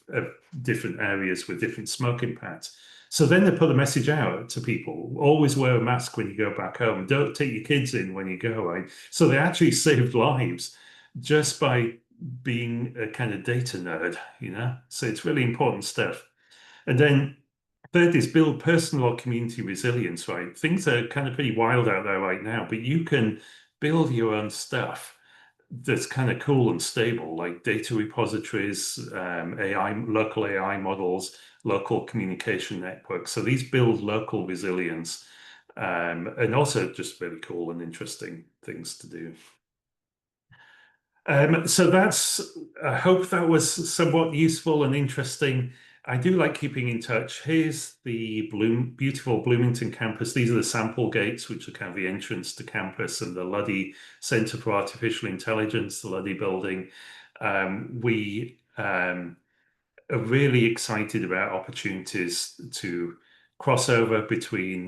different areas with different smoke impacts. So then they put a message out to people: always wear a mask when you go back home. Don't take your kids in when you go, right? So they actually saved lives just by being a kind of data nerd, So it's really important stuff. And then third is build personal or community resilience, right? Things are kind of pretty wild out there right now, but you can build your own stuff that's kind of cool and stable, like data repositories, local AI models, local communication networks. So these build local resilience, and also just really cool and interesting things to do. So I hope that was somewhat useful and interesting. I do like keeping in touch. Here's the beautiful Bloomington campus. These are the sample gates, which are kind of the entrance to campus, and the Luddy Center for Artificial Intelligence, the Luddy building. We are really excited about opportunities to crossover between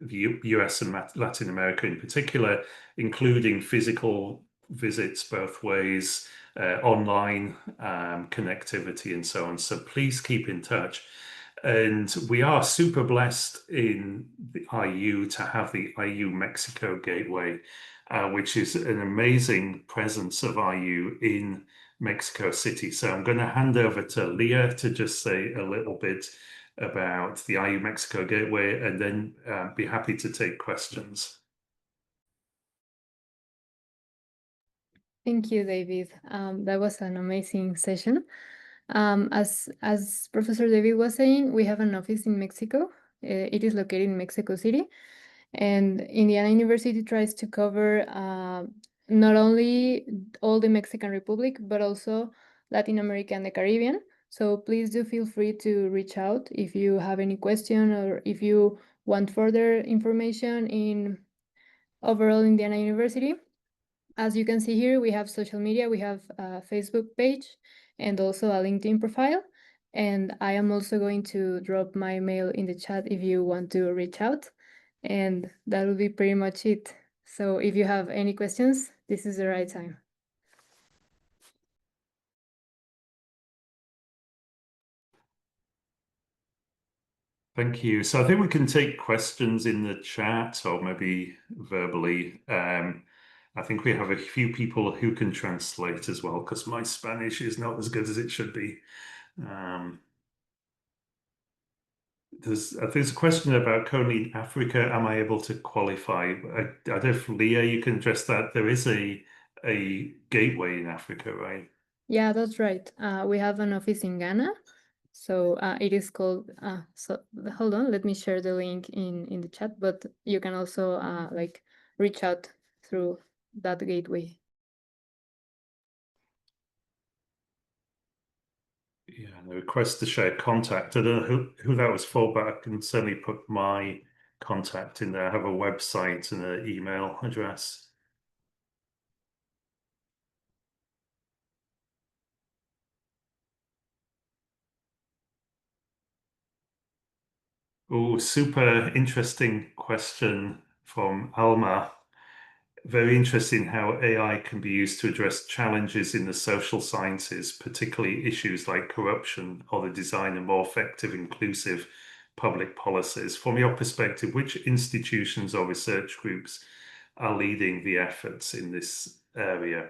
the US and Latin America in particular, including physical visits both ways, online connectivity and so on. So please keep in touch. And we are super blessed in the IU to have the IU Mexico Gateway, which is an amazing presence of IU in Mexico City. So I'm going to hand over to Leah to just say a little bit about the IU Mexico Gateway, and then be happy to take questions. Thank you, David. That was an amazing session. As Professor David was saying, we have an office in Mexico. It is located in Mexico City, and Indiana University tries to cover not only all the Mexican Republic, but also Latin America and the Caribbean. So please do feel free to reach out if you have any question, or if you want further information in overall Indiana University. As you can see here, we have social media. We have a Facebook page and also a LinkedIn profile. And I am also going to drop my mail in the chat if you want to reach out. And that will be pretty much it. So if you have any questions, this is the right time. Thank you. So I think we can take questions in the chat or maybe verbally. I think we have a few people who can translate as well, because my Spanish is not as good as it should be. There's a question about currently in Africa, am I able to qualify? I don't know if Leah, you can address that. There is a gateway in Africa, right? Yeah, that's right. We have an office in Ghana. So it is called, so hold on, let me share the link in the chat, but you can also like reach out through that gateway. Yeah, the request to share contact. I don't know who that was for, but I can certainly put my contact in there. I have a website and an email address. Oh, super interesting question from Alma. Very interesting how AI can be used to address challenges in the social sciences, particularly issues like corruption, or the design of more effective, inclusive public policies. From your perspective, which institutions or research groups are leading the efforts in this area?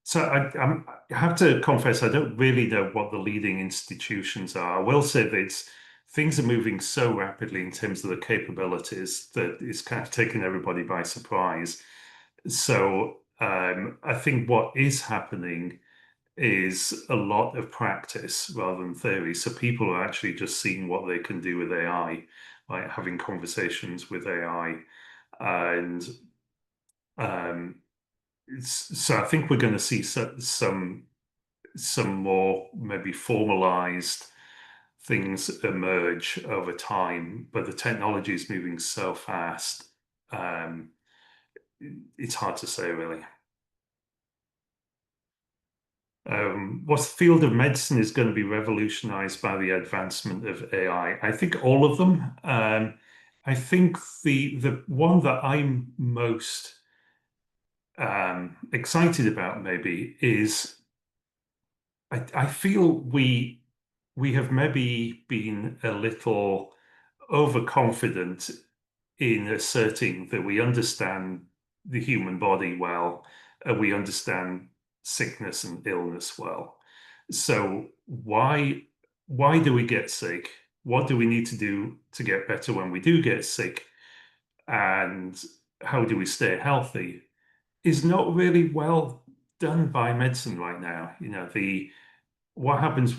So I have to confess, I don't really know what the leading institutions are. I will say that things are moving so rapidly in terms of the capabilities that it's kind of taken everybody by surprise. So I think what is happening is a lot of practice rather than theory. So people are actually just seeing what they can do with AI, like having conversations with AI. And so I think we're going to see some more maybe formalized things emerge over time, but the technology is moving so fast. It's hard to say, really. What field of medicine is going to be revolutionized by the advancement of AI? I think all of them. I think the one that I'm most excited about maybe is I feel we have maybe been a little overconfident in asserting that we understand the human body well, and we understand sickness and illness well. So why do we get sick? What do we need to do to get better when we do get sick? And how do we stay healthy? is not really well done by medicine right now. You know, what happens,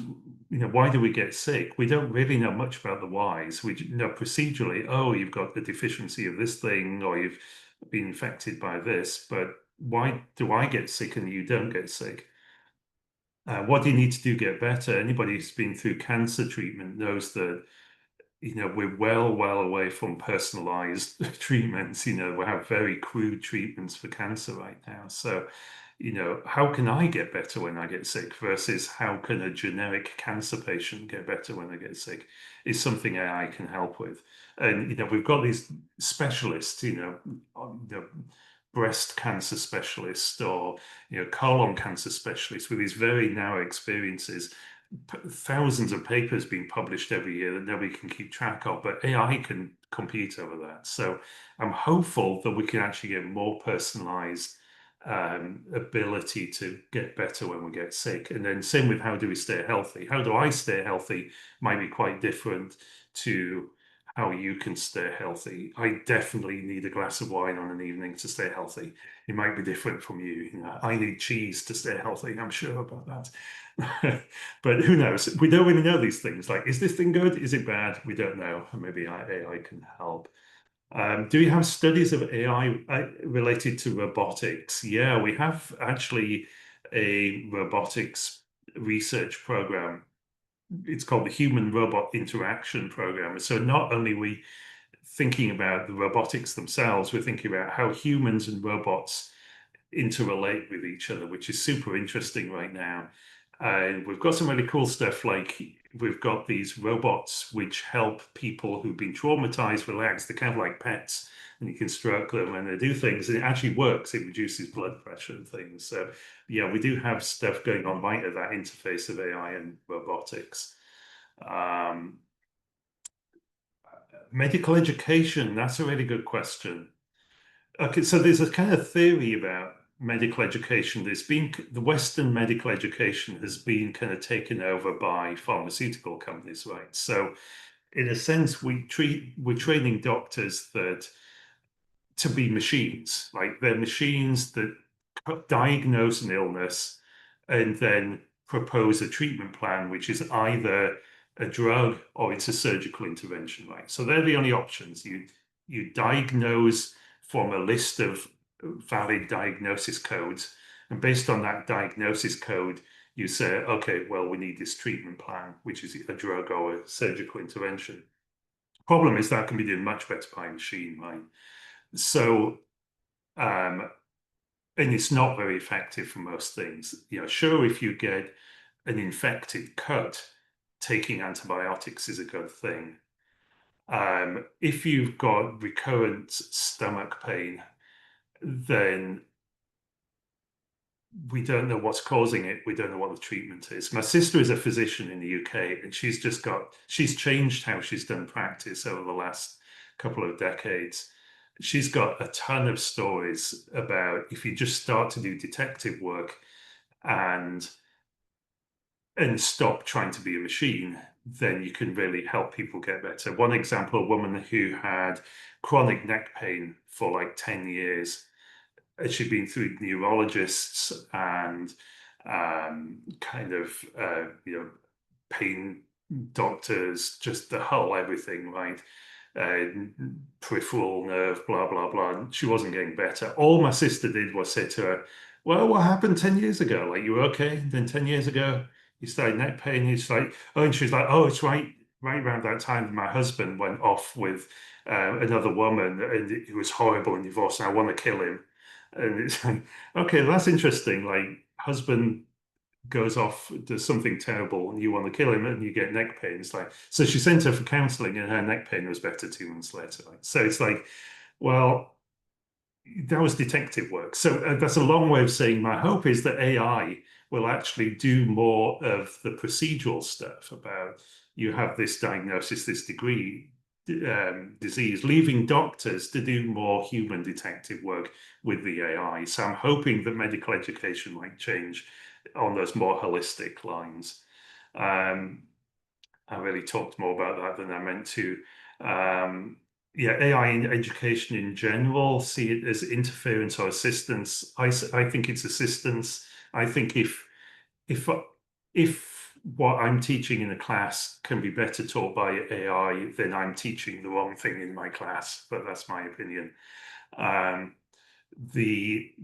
you know, why do we get sick? We don't really know much about the whys. We know procedurally, oh, you've got the deficiency of this thing, or you've been infected by this, but why do I get sick and you don't get sick? What do you need to do to get better? Anybody who's been through cancer treatment knows that, you know, we're well away from personalized treatments. You know, we have very crude treatments for cancer right now. So, you know, how can I get better when I get sick versus how can a generic cancer patient get better when they get sick is something AI can help with. And, you know, we've got these specialists, you know, breast cancer specialists or, you know, colon cancer specialists with these very narrow experiences, thousands of papers being published every year that nobody can keep track of, but AI can compete over that. So I'm hopeful that we can actually get more personalized ability to get better when we get sick. And then same with how do we stay healthy? How do I stay healthy might be quite different to how you can stay healthy. I definitely need a glass of wine on an evening to stay healthy. It might be different from you. You know, I need cheese to stay healthy. I'm sure about that. But who knows? We don't really know these things. Like, is this thing good? Is it bad? We don't know. Maybe AI can help. Do you have studies of AI related to robotics? Yeah, we have actually a robotics research program. It's called the Human Robot Interaction Program. So not only are we thinking about the robotics themselves, we're thinking about how humans and robots interrelate with each other, which is super interesting right now. And we've got some really cool stuff, like we've got these robots which help people who've been traumatized relax. They're kind of like pets, and you can stroke them and they do things, and it actually works. It reduces blood pressure and things. So yeah, we do have stuff going on right at that interface of AI and robotics. Medical education, that's a really good question. Okay, so there's a kind of theory about medical education. The Western medical education has been kind of taken over by pharmaceutical companies, right? So in a sense, we're training doctors to be machines, like they're machines that diagnose an illness and then propose a treatment plan, which is either a drug or it's a surgical intervention, right? So they're the only options. You diagnose from a list of valid diagnosis codes, and based on that diagnosis code, you say, okay, well, we need this treatment plan, which is a drug or a surgical intervention. Problem is that can be done much better by a machine, right? So, and it's not very effective for most things. You know, sure, if you get an infected cut, taking antibiotics is a good thing. If you've got recurrent stomach pain, then we don't know what's causing it. We don't know what the treatment is. My sister is a physician in the UK, and she's changed how she's done practice over the last couple of decades. She's got a ton of stories about if you just start to do detective work and stop trying to be a machine, then you can really help people get better. One example, a woman who had chronic neck pain for like 10 years. She'd been through neurologists and kind of, pain doctors, just the whole everything, right? Peripheral nerve, blah, blah, blah. And she wasn't getting better. All my sister did was say to her, well, what happened 10 years ago? Like, you were okay? Then 10 years ago, you started neck pain. He's like, oh, and she's like, oh, it's right around that time my husband went off with another woman and it was horrible and divorced and I want to kill him. And it's like, okay, that's interesting. Like, husband goes off, does something terrible, and you want to kill him, and you get neck pain. It's like, so she sent her for counseling, and her neck pain was better 2 months later. Like, so it's like, well, that was detective work. So that's a long way of saying my hope is that AI will actually do more of the procedural stuff about you have this diagnosis, this degree, disease, leaving doctors to do more human detective work with the AI. So I'm hoping that medical education might change on those more holistic lines. I really talked more about that than I meant to. yeah, AI in education in general, see it as interference or assistance. I think it's assistance. I think if what I'm teaching in a class can be better taught by AI, then I'm teaching the wrong thing in my class. But that's my opinion. Can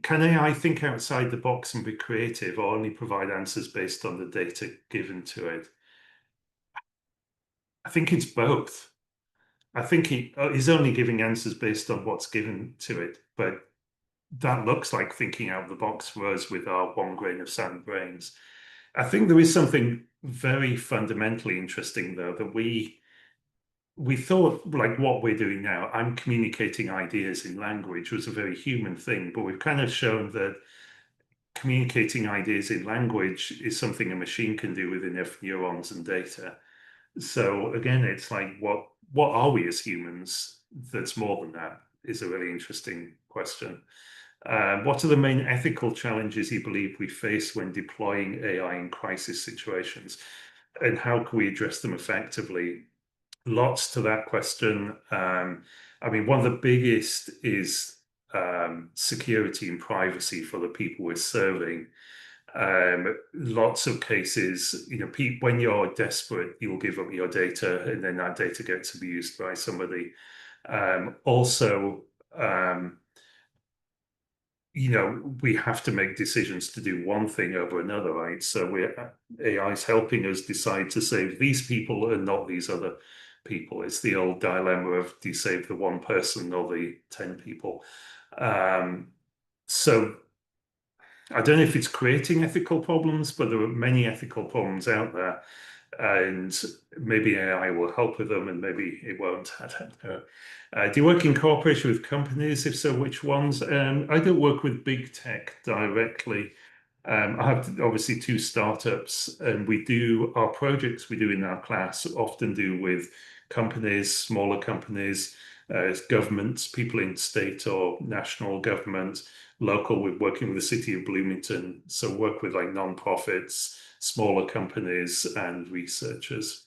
AI think outside the box and be creative, or only provide answers based on the data given to it? I think it's both. I think he's only giving answers based on what's given to it, but that looks like thinking out of the box for us with our one grain of sand brains. I think there is something very fundamentally interesting, though, that we thought, like what we're doing now, I'm communicating ideas in language, was a very human thing, but we've kind of shown that communicating ideas in language is something a machine can do with enough neurons and data. So again, it's like, what are we as humans that's more than that, is a really interesting question. What are the main ethical challenges you believe we face when deploying AI in crisis situations? And how can we address them effectively? Lots to that question. I mean, one of the biggest is security and privacy for the people we're serving. Lots of cases, when you're desperate, you'll give up your data, and then that data gets abused by somebody. Also, we have to make decisions to do one thing over another, right? So AI is helping us decide to save these people and not these other people. It's the old dilemma of, do you save the one person or the 10 people? So I don't know if it's creating ethical problems, but there are many ethical problems out there, and maybe AI will help with them, and maybe it won't. I don't know. Do you work in cooperation with companies? If so, which ones? I don't work with big tech directly. I have obviously 2 startups, and our projects we do in our class often do with companies, smaller companies, governments, people in state or national government, local. We're working with the city of Bloomington, so work with like nonprofits, smaller companies, and researchers.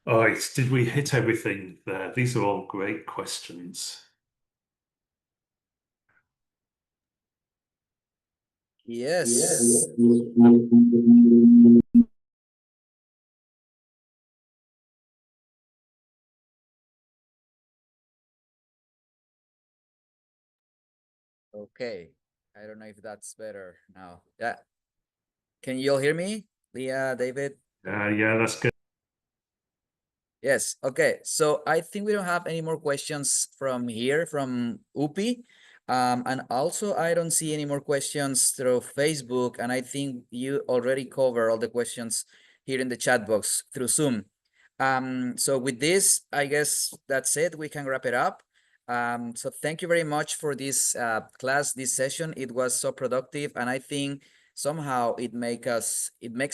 All right, did we hit everything there? These are all great questions. Yes. Okay. I don't know if that's better now. Yeah. Can you all hear me? Leah, David? Yeah, that's good. Yes. Okay. So I think we don't have any more questions from here from UPI. And also I don't see any more questions through Facebook. And I think you already covered all the questions here in the chat box through Zoom. So with this, I guess that's it. We can wrap it up. So thank you very much for this class, this session. It was so productive, and I think somehow it makes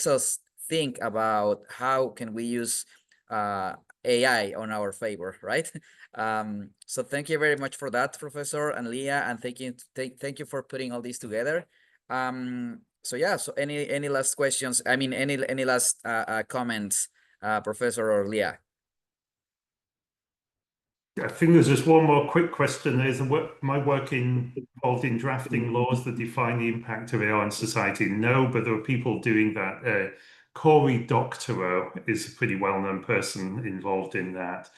us think about how can we use AI on our favor, right? So thank you very much for that, Professor and Leah, and thank you for putting all this together. So yeah, so any last questions? I mean, any last comments, Professor or Leah? I think there's just one more quick question. Is my work involved in drafting laws that define the impact of AI on society? No, but there are people doing that. Cory Doctorow is a pretty well-known person involved in that.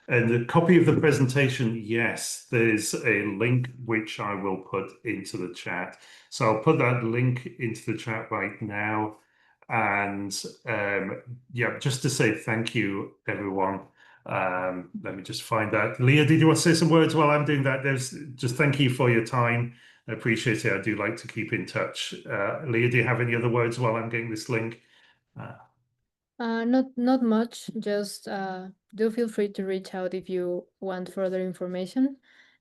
And the copy of the presentation, yes, there's a link which I will put into the chat. So I'll put that link into the chat right now. And yeah, just to say thank you, everyone. Let me just find that. Leah, did you want to say some words while I'm doing that? Just thank you for your time. I appreciate it. I do like to keep in touch. Leah, do you have any other words while I'm getting this link? Not much. Just do feel free to reach out if you want further information.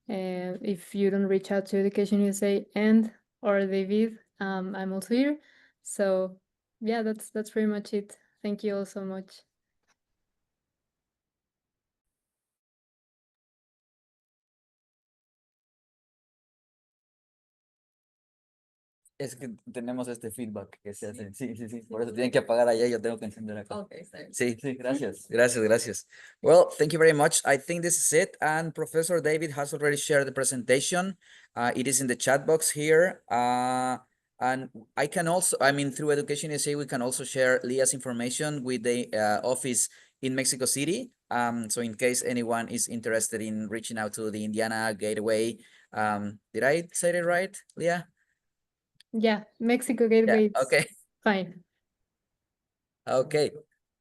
And if you don't reach out to Education USA and or David, I'm also here. So yeah, that's pretty much it. Thank you all so much. Es que tenemos este feedback que se hace. Sí, sí, sí. Por eso tienen que apagar allá y yo tengo que encender acá. Okay, sorry. Sí, sí, gracias. Gracias, gracias. Well, thank you very much. I think this is it. And Professor David has already shared the presentation. It is in the chat box here. And I can also, I mean, through Education USA, we can also share Leah's information with the office in Mexico City. So in case anyone is interested in reaching out to the Indiana Gateway, did I say it right, Leah? Yeah, Mexico Gateway. Yeah, okay. Fine. Okay.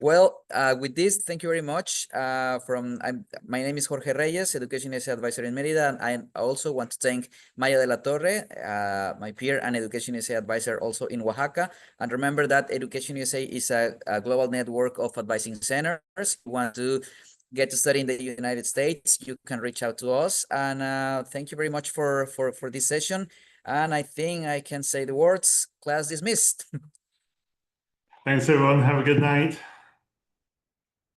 Well, with this, thank you very much. My name is Jorge Reyes, Education USA Advisor in Merida, and I also want to thank Maya de la Torre, my peer and Education USA Advisor also in Oaxaca. And remember that Education USA is a global network of advising centers. If you want to get to study in the United States, you can reach out to us. And thank you very much for this session. And I think I can say the words, class dismissed. Thanks, everyone. Have a good night.